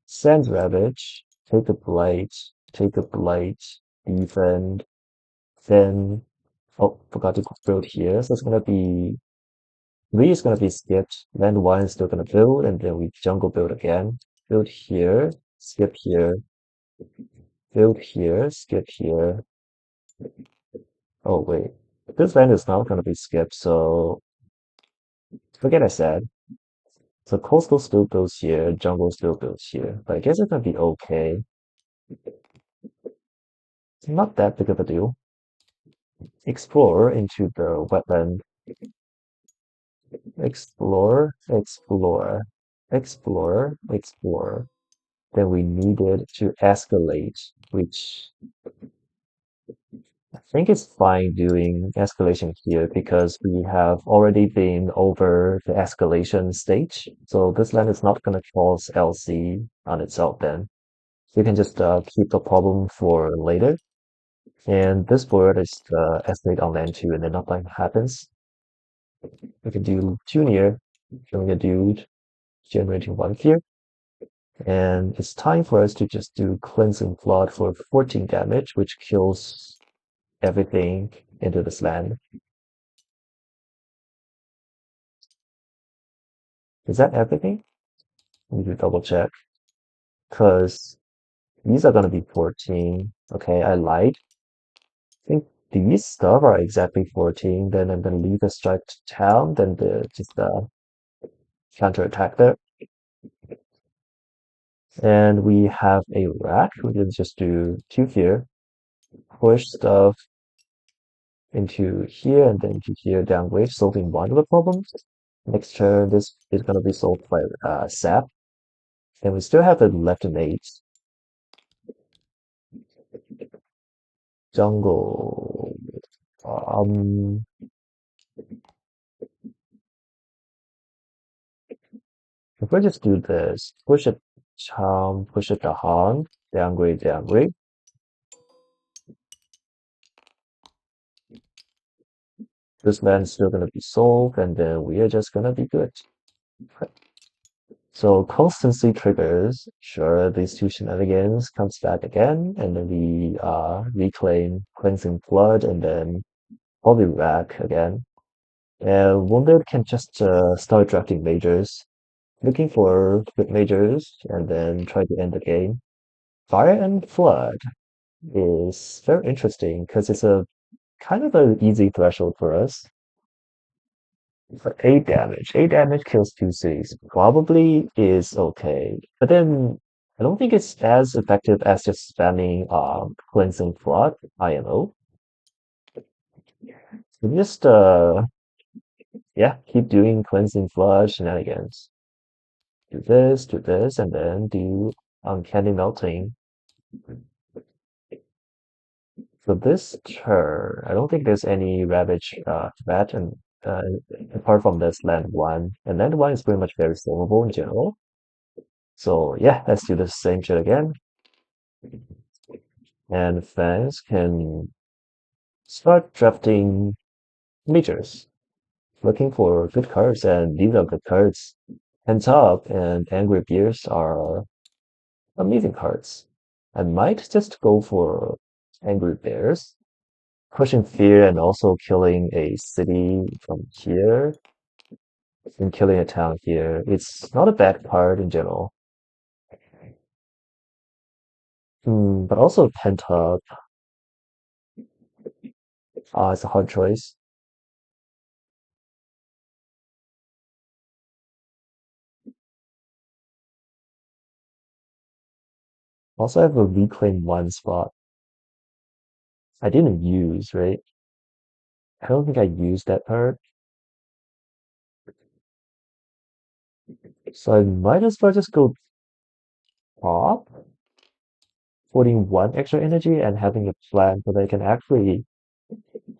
Sand ravage, take a blight, defend, then oh forgot to build here. So it's gonna be three is gonna be skipped, then one is still gonna build, and then we jungle build again. Build here, skip here, build here, skip here. Oh wait. This land is not gonna be skipped, so forget I said. So coastal still builds here, jungle still builds here. But I guess it's gonna be okay. It's not that big of a deal. Explore into the wetland. Explore, explore, explore, explore. Then we needed to escalate, which I think it's fine doing escalation here because we have already been over the escalation stage. So this land is not going to cause LC on itself then. You can just keep the problem for later. And this board is escalate on land 2 and then nothing happens. We can do Junior, killing a dude, generating 1 fear. And it's time for us to just do Cleansing Flood for 14 damage, which kills everything into this land. Is that everything? We need to double check. Because these are going to be 14. Okay, I lied. I think these stuff are exactly 14. Then I'm going to leave the striped town, then just counter attack there. And we have a rack. We can just do 2 fear, push stuff into here and then into here downwave, solving one of the problems. Next turn, this is going to be solved by sap. And we still have the left and eight. Jungle. Um, if we just do this, push it charm, push it to harm, downgrade, downgrade. This land's still gonna be solved, and then we are just gonna be good. So constancy triggers, sure, these two shenanigans comes back again, and then we reclaim cleansing flood, and then probably rack again. And Wounded can just start drafting majors, looking for good majors, and then try to end the game. Fire and Flood is very interesting because it's a kind of an easy threshold for us. But 8 damage. 8 damage kills 2 cities. Probably is okay. But then I don't think it's as effective as just spamming cleansing flood, IMO. So just yeah, keep doing cleansing flood shenanigans. Do this, and then do uncanny melting. So this turn, I don't think there's any Ravage threat, and uh, apart from this land one, and land one is pretty much very solvable in general. So yeah, let's do the same shit again. And Fangs can start drafting majors, looking for good cards, and these are good cards. Hands Up and Angry Beers are amazing cards. I might just go for Angry Bears, pushing fear and also killing a city from here and killing a town here. It's not a bad card in general. But also Pent Up. It's a hard choice. Also, I have a reclaim one spot. I didn't use, right? I don't think I used that card. So I might as well just go top, putting one extra energy and having a plan so they can actually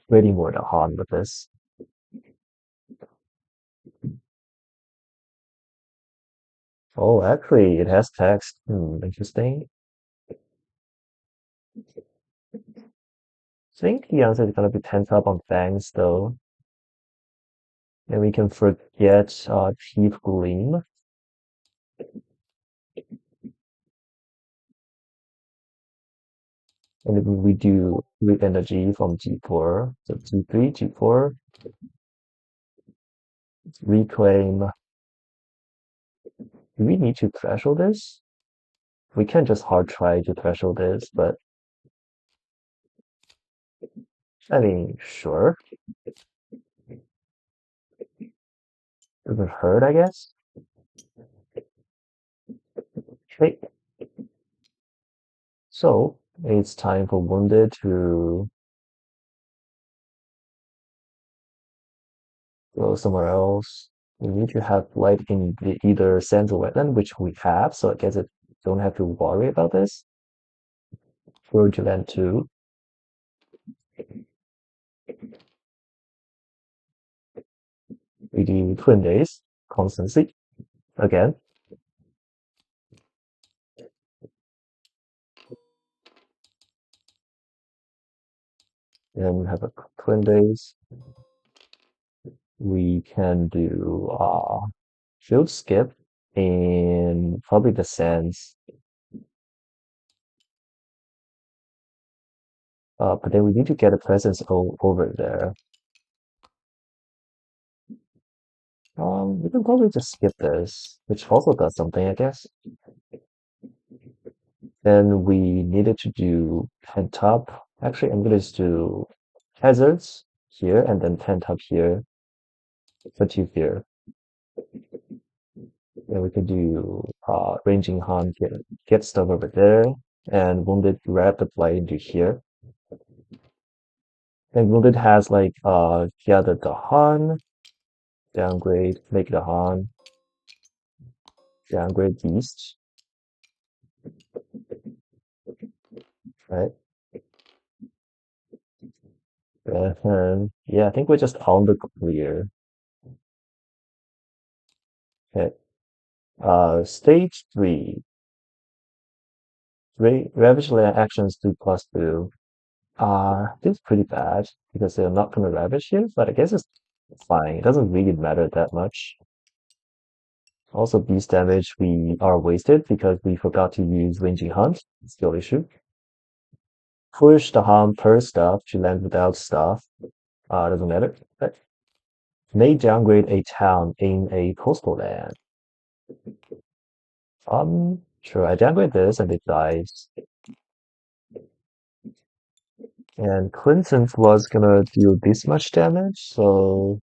ready more the harm with this. Oh, actually, it has text. Interesting. I think the answer is gonna be 10 top on Fangs though. And we can forget Chief Gleam. And then we do with energy from G4. So G3, G4, reclaim. Do we need to threshold this? We can just hard try to threshold this, but I mean, sure. Doesn't hurt, I guess. Okay, so it's time for Wounded to go somewhere else. We need to have light in either sands or wetland, which we have, so I guess it don't have to worry about this. Fraudulent 2. We do Twin Days, Constancy, again. And we have a Twin Days. We can do Field Skip and probably the sands. But then we need to get a presence over there. We can probably just skip this, which also does something, I guess. Then we needed to do Pentop. Actually, I'm gonna just do hazards here and then Pentop here for two here. Then we can do ranging Han, get stuff over there, and wounded grab the play into here. And wounded has like gather the Han, downgrade, make the Han, downgrade beast, right? And yeah, I think we're just on the clear. Okay. Stage 3. Ravage land actions 2+2. This is pretty bad because they're not gonna ravage here, but I guess it's fine. It doesn't really matter that much. Also, beast damage we are wasted because we forgot to use ranging hunt. Still issue. Push the harm per stuff to land without stuff. Doesn't matter. But may downgrade a town in a coastal land. Sure, I downgrade this and it dies. And Clinton was gonna deal this much damage, so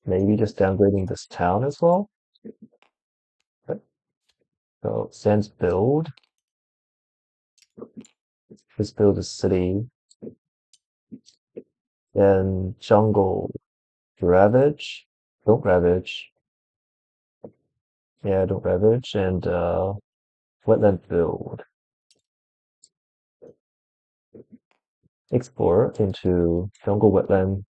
maybe just downgrading this town as well. Okay. So Sans build. Let's build a city. Then jungle ravage. Don't ravage. Yeah, don't ravage. And wetland build. Explore into jungle wetland.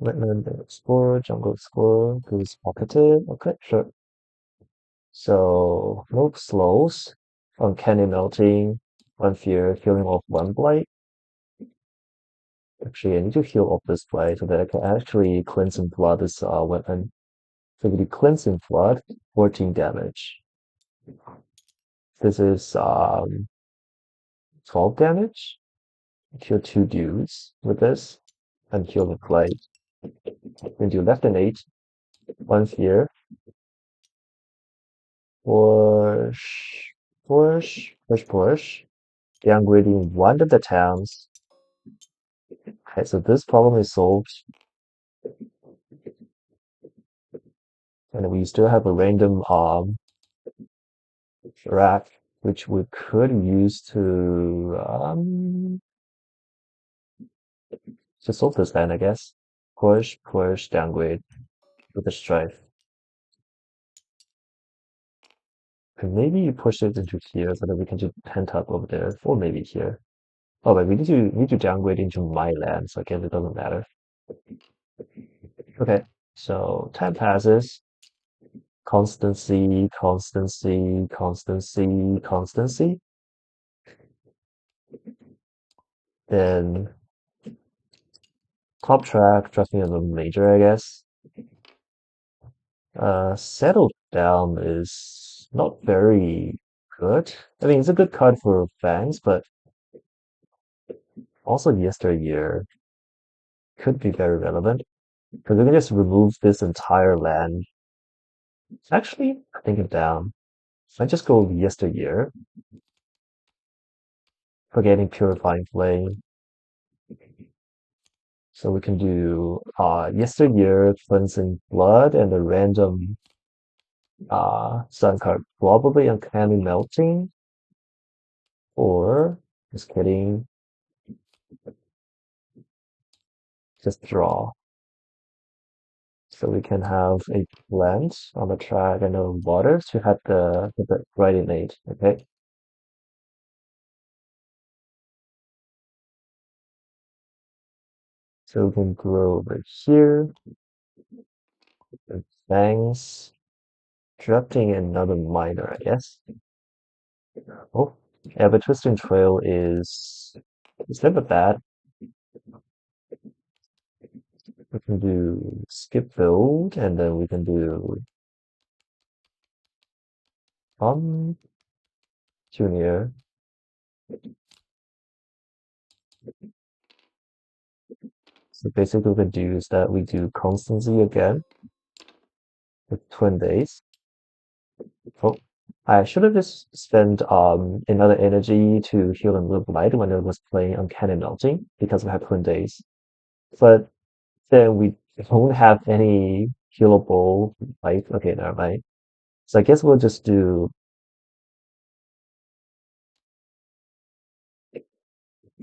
Wetland explore, jungle explore, goose pocketed. Okay, sure. So move slows, uncanny melting, one fear, healing off one blight. Actually, I need to heal off this blight so that I can actually cleanse and flood this weapon. So we do cleanse and flood, 14 damage. This is 12 damage. Kill two dudes with this, and kill the blight. Then do left and 8, one fear, push, push, push, push. Downgrading one of the towns. Okay, so this problem is solved. And we still have a random rack, which we could use to solve this land, I guess. push, push, downgrade with a strife. And maybe you push it into here so that we can just pent up over there, or maybe here. Oh, but we need to downgrade into my land, so I guess it doesn't matter. Okay, so time passes. Constancy, constancy, constancy, constancy. Then top track, drafting a little major, I guess. Settle down is not very good. I mean, it's a good card for Fangs, but also yesteryear could be very relevant because we can just remove this entire land. Actually, I think it down. I just go yesteryear, forgetting purifying flame. So we can do yesteryear, cleansing blood, and a random sun card, probably uncanny melting, or just kidding, just draw. So we can have a plant on the track and a water to have the right innate. Okay. So we can grow over here. The fangs. Drafting another miner, I guess. Oh, yeah, but Twisting Trail is never bad. We can do skip build and then we can do um junior. So basically what we do is that we do constancy again with twin days. Oh, I should have just spent another energy to heal and live light when I was playing Uncanny Melting because we had twin days. But then we don't have any healable life. Okay, never mind. So I guess we'll just do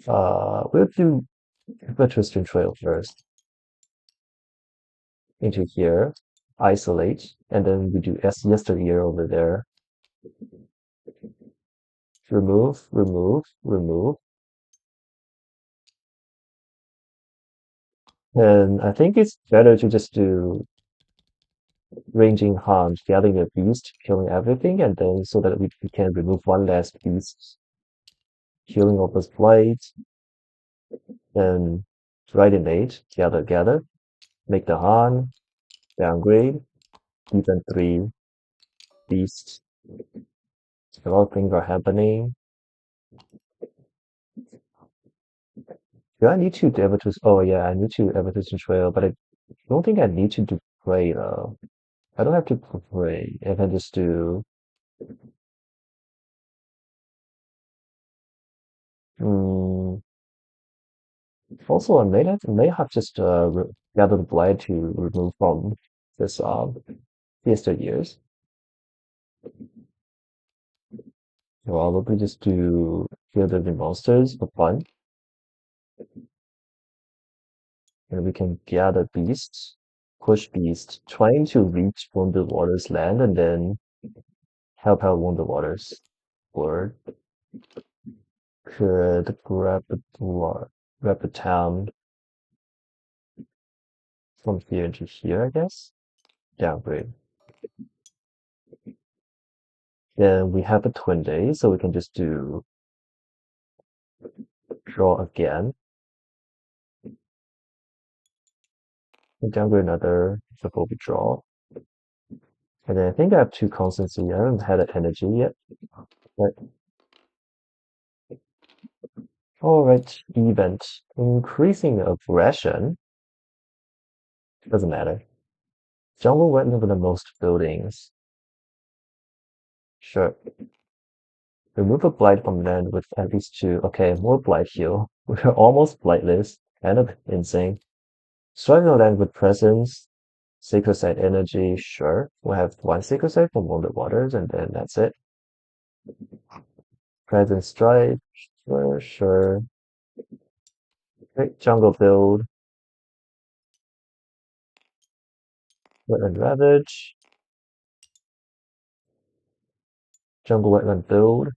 we'll do Twisting Trail first into here, isolate, and then we do S yesteryear over there. Remove, remove, remove. And I think it's better to just do ranging hunt, gathering a beast, killing everything, and then so that we can remove one last beast, healing of his blight, then right innate, gather, gather, make the Han, downgrade, even three beasts. A lot of things are happening. Do I need to ever to? Oh yeah, I need to ever to trail, but I don't think I need to do pray though. I don't have to pray. I can just do. Mm, also, I may have just gathered blight to remove from this fiesta years. Probably just do kill the monsters for fun, and we can gather beasts, push beasts, trying to reach Wounded Waters land, and then help out Wounded Waters. Or could grab the town from here into here, I guess. Downgrade. Then we have a twin day, so we can just do draw again. And downgrade another before we draw. And then I think I have two constancy. I haven't had an energy yet. Right. Alright, event. Increasing aggression. Doesn't matter. Jungle wetland with the most buildings. Sure. Remove a blight from land with at least two. Okay, more blight heal. We're almost blightless. Kind of insane. Striving on land with presence. Sacred site energy, sure. We'll have one sacred site from Wounded Waters, and then that's it. Presence strike, sure, sure. Okay, jungle build. Wetland Ravage, Jungle Wetland Build,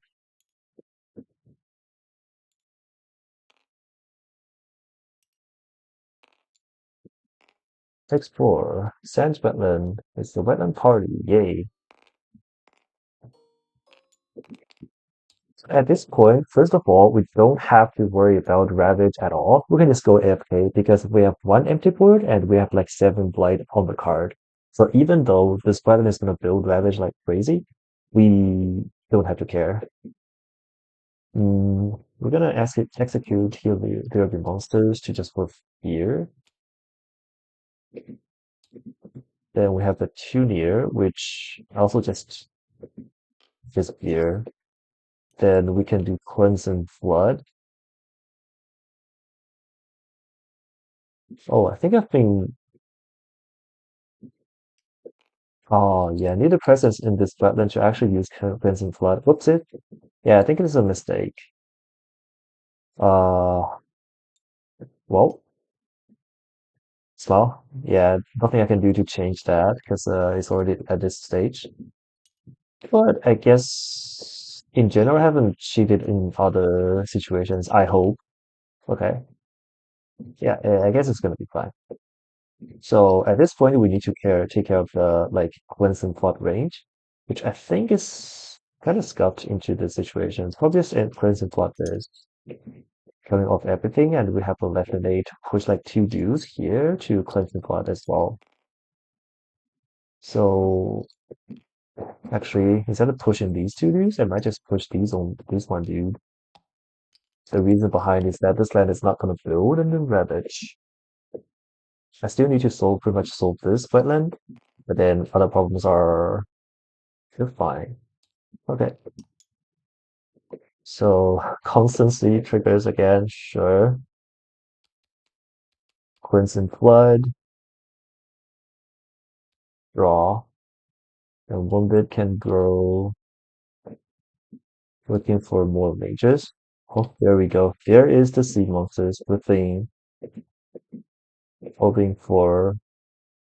Explore, Sands Wetland. It's the Wetland Party, yay. At this point, first of all, we don't have to worry about Ravage at all. We can just go AFK because we have one empty board and we have like 7 Blight on the card. So even though this button is gonna build Ravage like crazy, we don't have to care. We're gonna ask it execute heal the monsters to just for fear. Then we have the Tuneer, which also just disappear. Then we can do Cleanse and Flood. Oh, I think I've been. Oh, yeah, I need a presence in this wetland to actually use Cleanse and Flood. Whoops it. Yeah, I think it is a mistake. Uh, well, yeah, nothing I can do to change that because it's already at this stage. But I guess in general, I haven't cheated in other situations. I hope. Okay. Yeah, I guess it's gonna be fine. So at this point, we need to take care of the like cleanse and flood range, which I think is kind of scuffed into the situation. Probably just cleanse and flood is coming off everything, and we have a left and to push like 2 dudes here to cleanse and flood as well. So actually, instead of pushing these 2 dudes, I might just push these on this one dude. The reason behind is that this land is not gonna build and then ravage. I still need to pretty much solve this wetland, but then other problems are still fine. Okay, so constancy triggers again, sure. Crimson Flood, draw, and Wounded can grow, looking for more mages. Oh, there we go. There is the sea monsters within, hoping for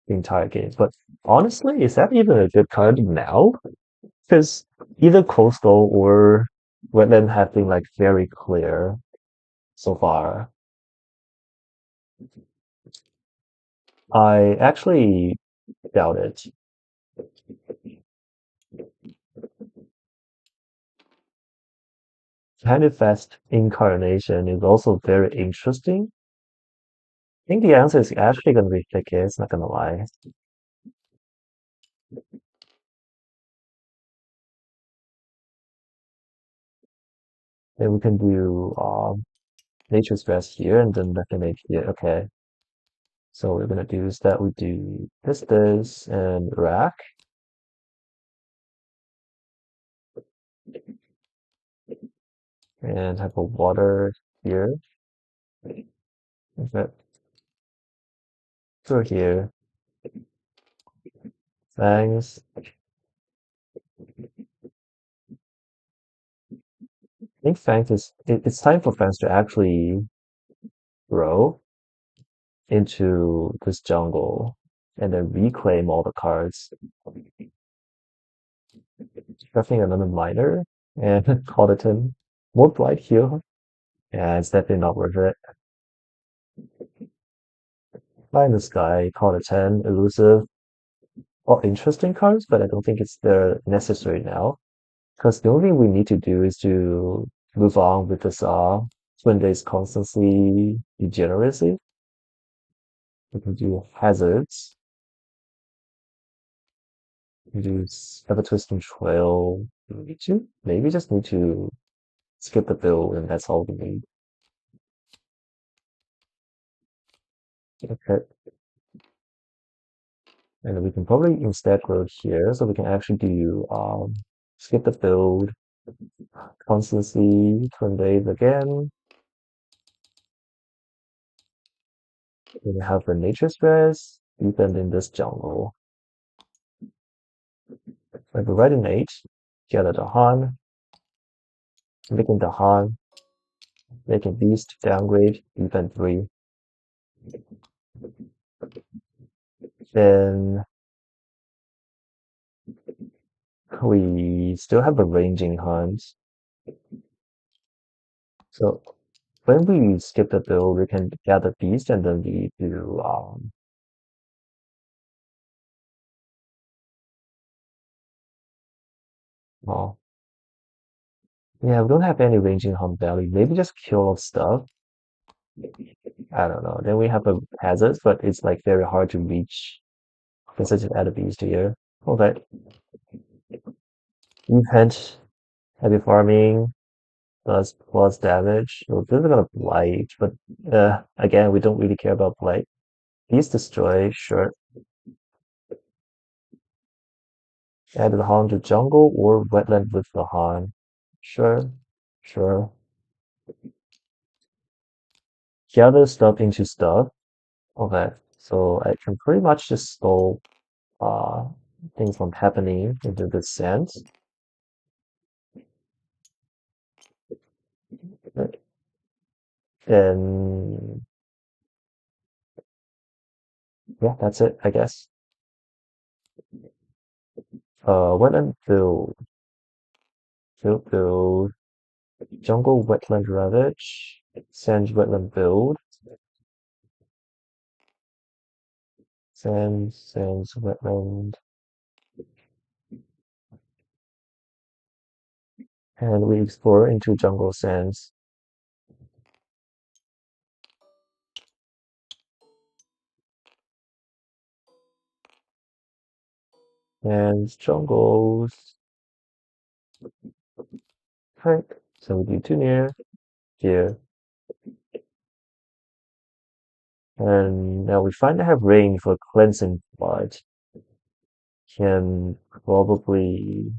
the entire game. But honestly, is that even a good card now? Because either Coastal or Wetland have been like very clear so far. I actually doubt it. Manifest incarnation is also very interesting. I think the answer is actually going to be Thickets, not going to lie. Then we can do nature stress here and then reclamate here. Okay. So what we're going to do is that we do this, and rack. And have a water here. Okay. So here. Fangs. I think Fangs it's time for Fangs to actually grow into this jungle and then reclaim all the cards. Drafting another miner and call it in. More blight here. Yeah, it's definitely not worth it. Fly in the sky, call it 10, elusive. All interesting cards, but I don't think they're necessary now. Because the only thing we need to do is to move on with this Twin Days Constancy Degeneracy. We can do hazards. We can do Ever Twisting Trail. Do we need to? Maybe just need to skip the build and that's all we need. Okay. And we can probably instead go here so we can actually do skip the build, constancy, Twin Days again. We have the nature stress, even in this jungle. Like right in 8, gather the Han, making the Han, making beast downgrade, even 3. Then We still have a ranging hunt. So when we skip the build, we can gather beast and then we do well, yeah, we don't have any ranging hunt value. Maybe just kill off stuff. I don't know. Then we have a hazards, but it's like very hard to reach. Let's just add a beast here. Okay. Defense, heavy farming, plus damage. So this is gonna blight, but again, we don't really care about blight. Beast destroy, sure. Add the Han to jungle or wetland with the Han. Sure, sure. Gather stuff into stuff. Okay, so I can pretty much just stall uh things from happening into this sense. And yeah, that's it, I guess. Wetland build, jungle wetland ravage, sand wetland build, sands wetland, and we explore into jungle sands and jungles. Right. So we do two near here, and now we finally have rain for cleansing flood. Can probably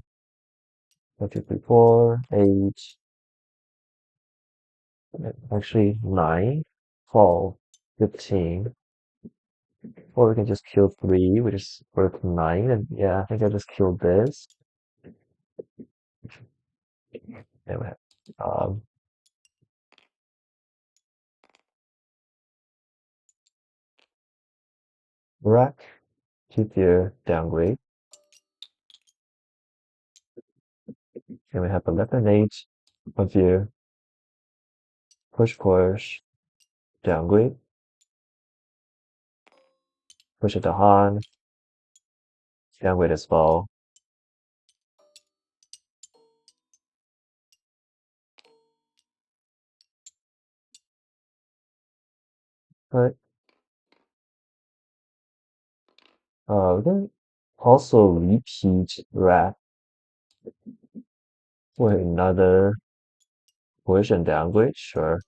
1, 2, 3, 4, 8, actually 9, 12, 15. Or we can just kill 3, which is worth 9. And yeah, I think I just killed this. Anyway, um, rack, 2 tier, downgrade. And we have 11 8, 1 tier, push, downgrade, push it to Han, downgrade as well. But we can also repeat rack for another push and downgrade, sure.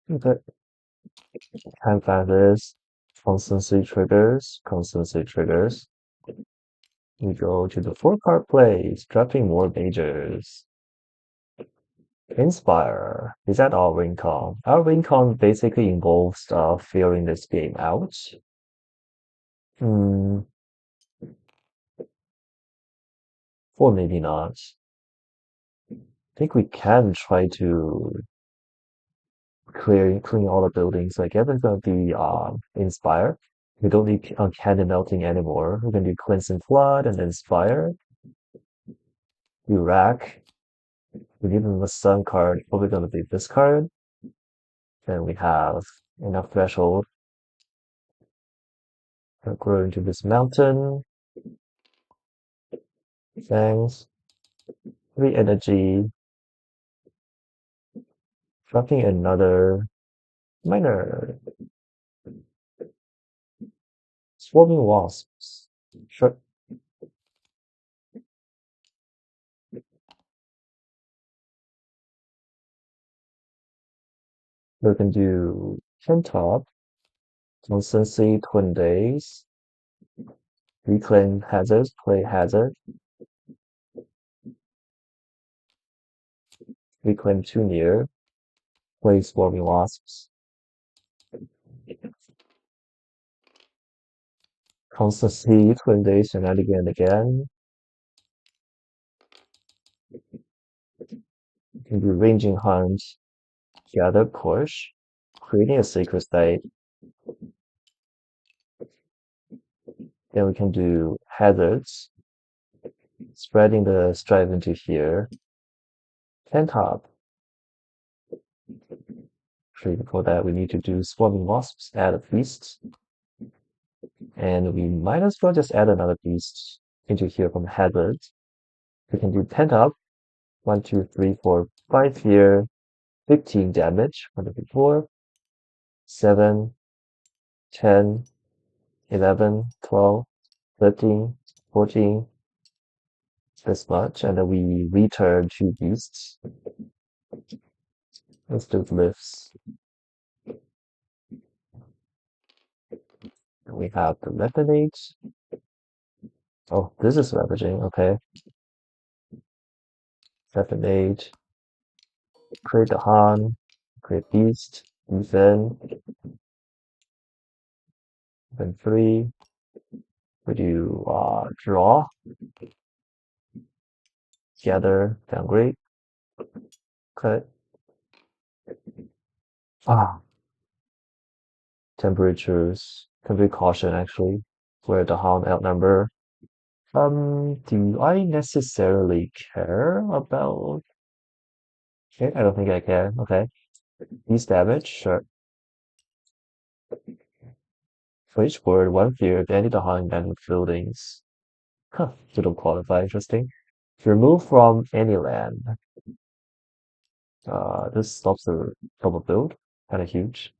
Okay, time factors, constancy triggers. We go to the 4 card plays, drafting more majors. Inspire. Is that our win con? Our win con basically involves figuring this game out. Hmm, or maybe not. I think we can try to clean all the buildings. Like everyone's gonna be inspire. We don't need cannon melting anymore. We're gonna do cleanse and flood and inspire. Do rack. We need them a sun card. Probably gonna be this card. Then we have enough threshold to grow into this mountain. Fangs. 3 energy. Dropping another minor. Swarming wasps. Sure. We can do 10 top. Constancy, twin days. Reclaim hazards, play hazard. Reclaim 2 near. Play swarming wasps. Constancy, twin days, and again. You can do ranging hunt. Gather, push. creating a sacred state. Then we can do hazards, spreading the stripe into here. Tent top. Actually, before that, we need to do swarming wasps, add a beast, and we might as well just add another beast into here from hazards. We can do tent up. 1, 2, 3, 4, 5 here. 15 damage. 1, 2, 3, 4, 7, 10, 11, 12, 13, 14, this much, and then we return 2 beasts. Let's do glyphs. And we have the Leopardage. Oh, this is ravaging, okay. Leopardage. Create the Han, create beast, defend, then 3. We do draw, gather, downgrade, cut. Ah, temperatures, temporary caution actually, where the Han outnumber. Do I necessarily care about? Okay, I don't think I care. Okay, beast damage, sure. For each word, 1 fear, if any the Han damage buildings. Huh, didn't qualify, interesting. Remove from any land. This stops the double build, kind of huge.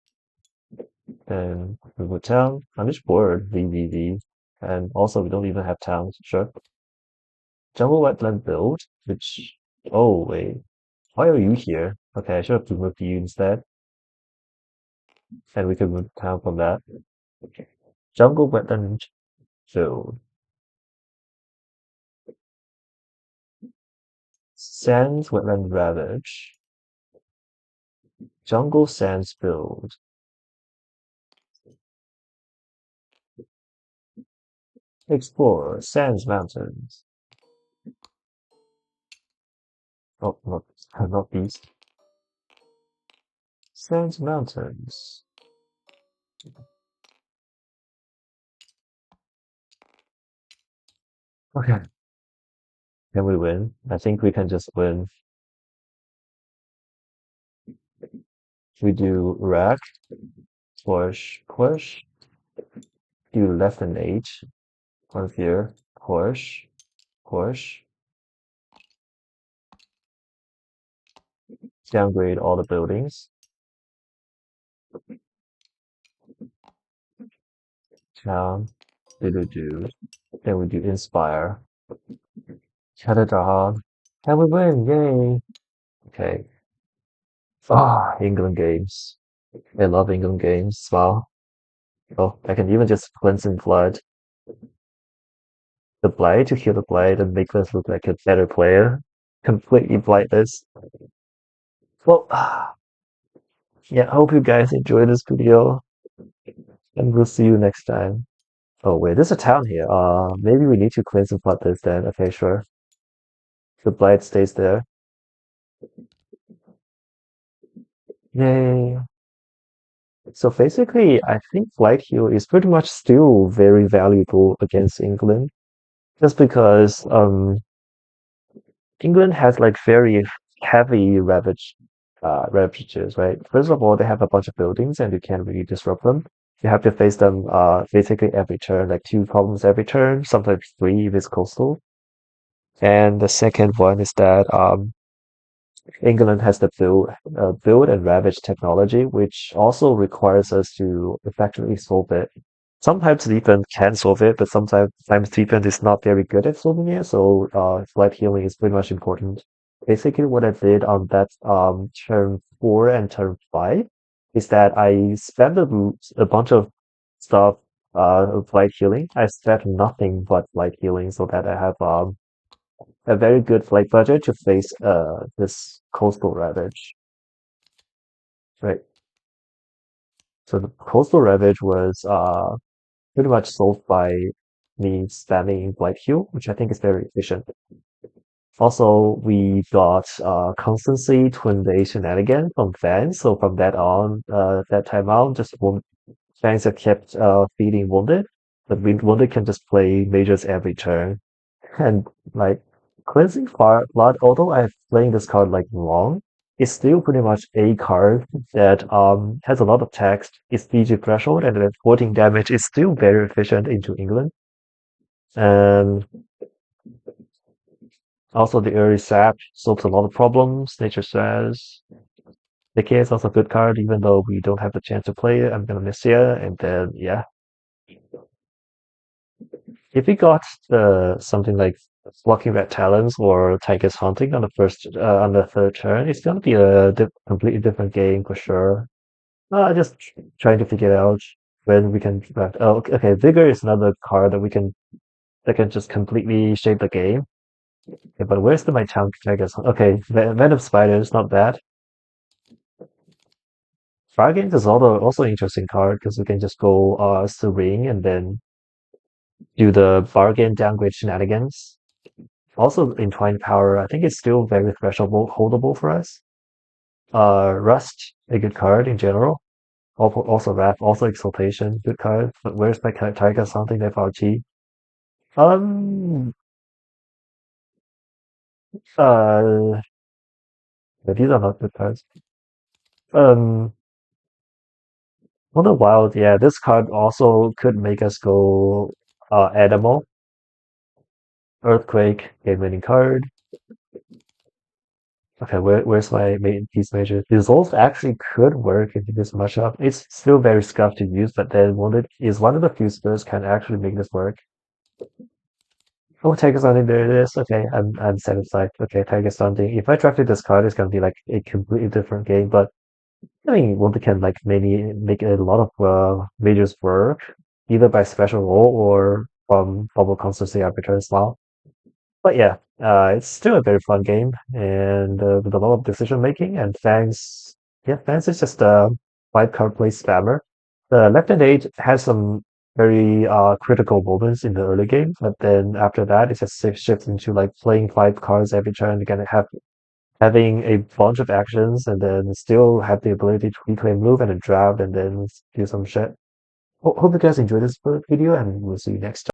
Then remove town, punish board, VVV. And also we don't even have towns, sure. Jungle wetland build, which, oh wait, why are you here? Okay, I should have removed you instead. And we can move town from that. Jungle wetland build. Sands wetland ravage. Jungle sands build. Explore sands mountains. Oh, not these. Sands mountains. Okay. Can we win? I think we can just win. We do rack, push, do left and H, one here, push, downgrade all the buildings, town, do. Then we do inspire, Chatterdawn, and we win, yay! Okay. Ah, England games. I love England games. Wow. Oh, I can even just cleanse and flood the blade to heal the blade and make us look like a better player. Completely blightless. Well, yeah, hope you guys enjoy this video, and we'll see you next time. Oh wait, there's a town here. Maybe we need to cleanse and flood this then. Okay, sure. The blight stays there. Yay. So basically, I think Flight Heal is pretty much still very valuable against England, just because England has like very heavy ravages, right? First of all, they have a bunch of buildings and you can't really disrupt them. You have to face them basically every turn, like 2 problems every turn, sometimes 3 if it's coastal. And the second one is that England has the build and ravage technology, which also requires us to effectively solve it. Sometimes defense can solve it, but sometimes defense is not very good at solving it. So flight healing is pretty much important. Basically, what I did on that turn 4 and turn 5 is that I spent a bunch of stuff flight healing. I spent nothing but flight healing so that I have a very good flight budget to face this coastal ravage. Right. So the coastal ravage was pretty much solved by me spamming Blight Heal, which I think is very efficient. Also, we got constancy twin day shenanigans from Fangs. So from that on, that time out, just Fangs have kept feeding Wounded, but Wounded can just play mages every turn. And like cleansing fire blood, although I've playing this card like long, it's still pretty much a card that has a lot of text. Its DG threshold and then 14 damage is still very efficient into England. And also the early sap solves a lot of problems. Nature says Decay is also a good card, even though we don't have the chance to play it. I'm gonna miss you. And then yeah, if we got something like Walking Red Talons or Tiger's Hunting on the third turn, it's gonna be a completely different game for sure. Just trying to figure out when we can draft. Oh, okay. Vigor is another card that can just completely shape the game. Okay, but where's my town Tiger's Hunt? Okay, Venom Spider is not bad. Bargains is also an interesting card because we can just go Serene and then do the bargain downgrade shenanigans. Also, Entwined Power, I think it's still very thresholdable, holdable for us. Rust, a good card in general. Also Wrath, also Exaltation, good card. But where's my Tiger something FRT? Um, uh, these are not good cards. Um, Wonder Wild, yeah, this card also could make us go Animal, Earthquake, game winning card. Okay, where's my main piece major? Dissolve actually could work into this matchup. It's still very scuffed to use, but then Wounded is one of the few spells can actually make this work. Oh, Tiger Stunting, there it is. Okay, I'm satisfied. Okay, Tiger Stunting. If I drafted this card, it's gonna be like a completely different game. But I mean, Wounded can like maybe make a lot of majors work, either by special role or from bubble constancy arbitrary as well. But yeah, it's still a very fun game and with a lot of decision making. And Fangs, yeah, Fangs is just a five card play spammer. The Left and Eight has some very critical moments in the early game, but then after that, it just shifts into like playing five cards every turn. You're gonna have having a bunch of actions and then still have the ability to reclaim move and then draft and then do some shit. Hope you guys enjoyed this video and we'll see you next time.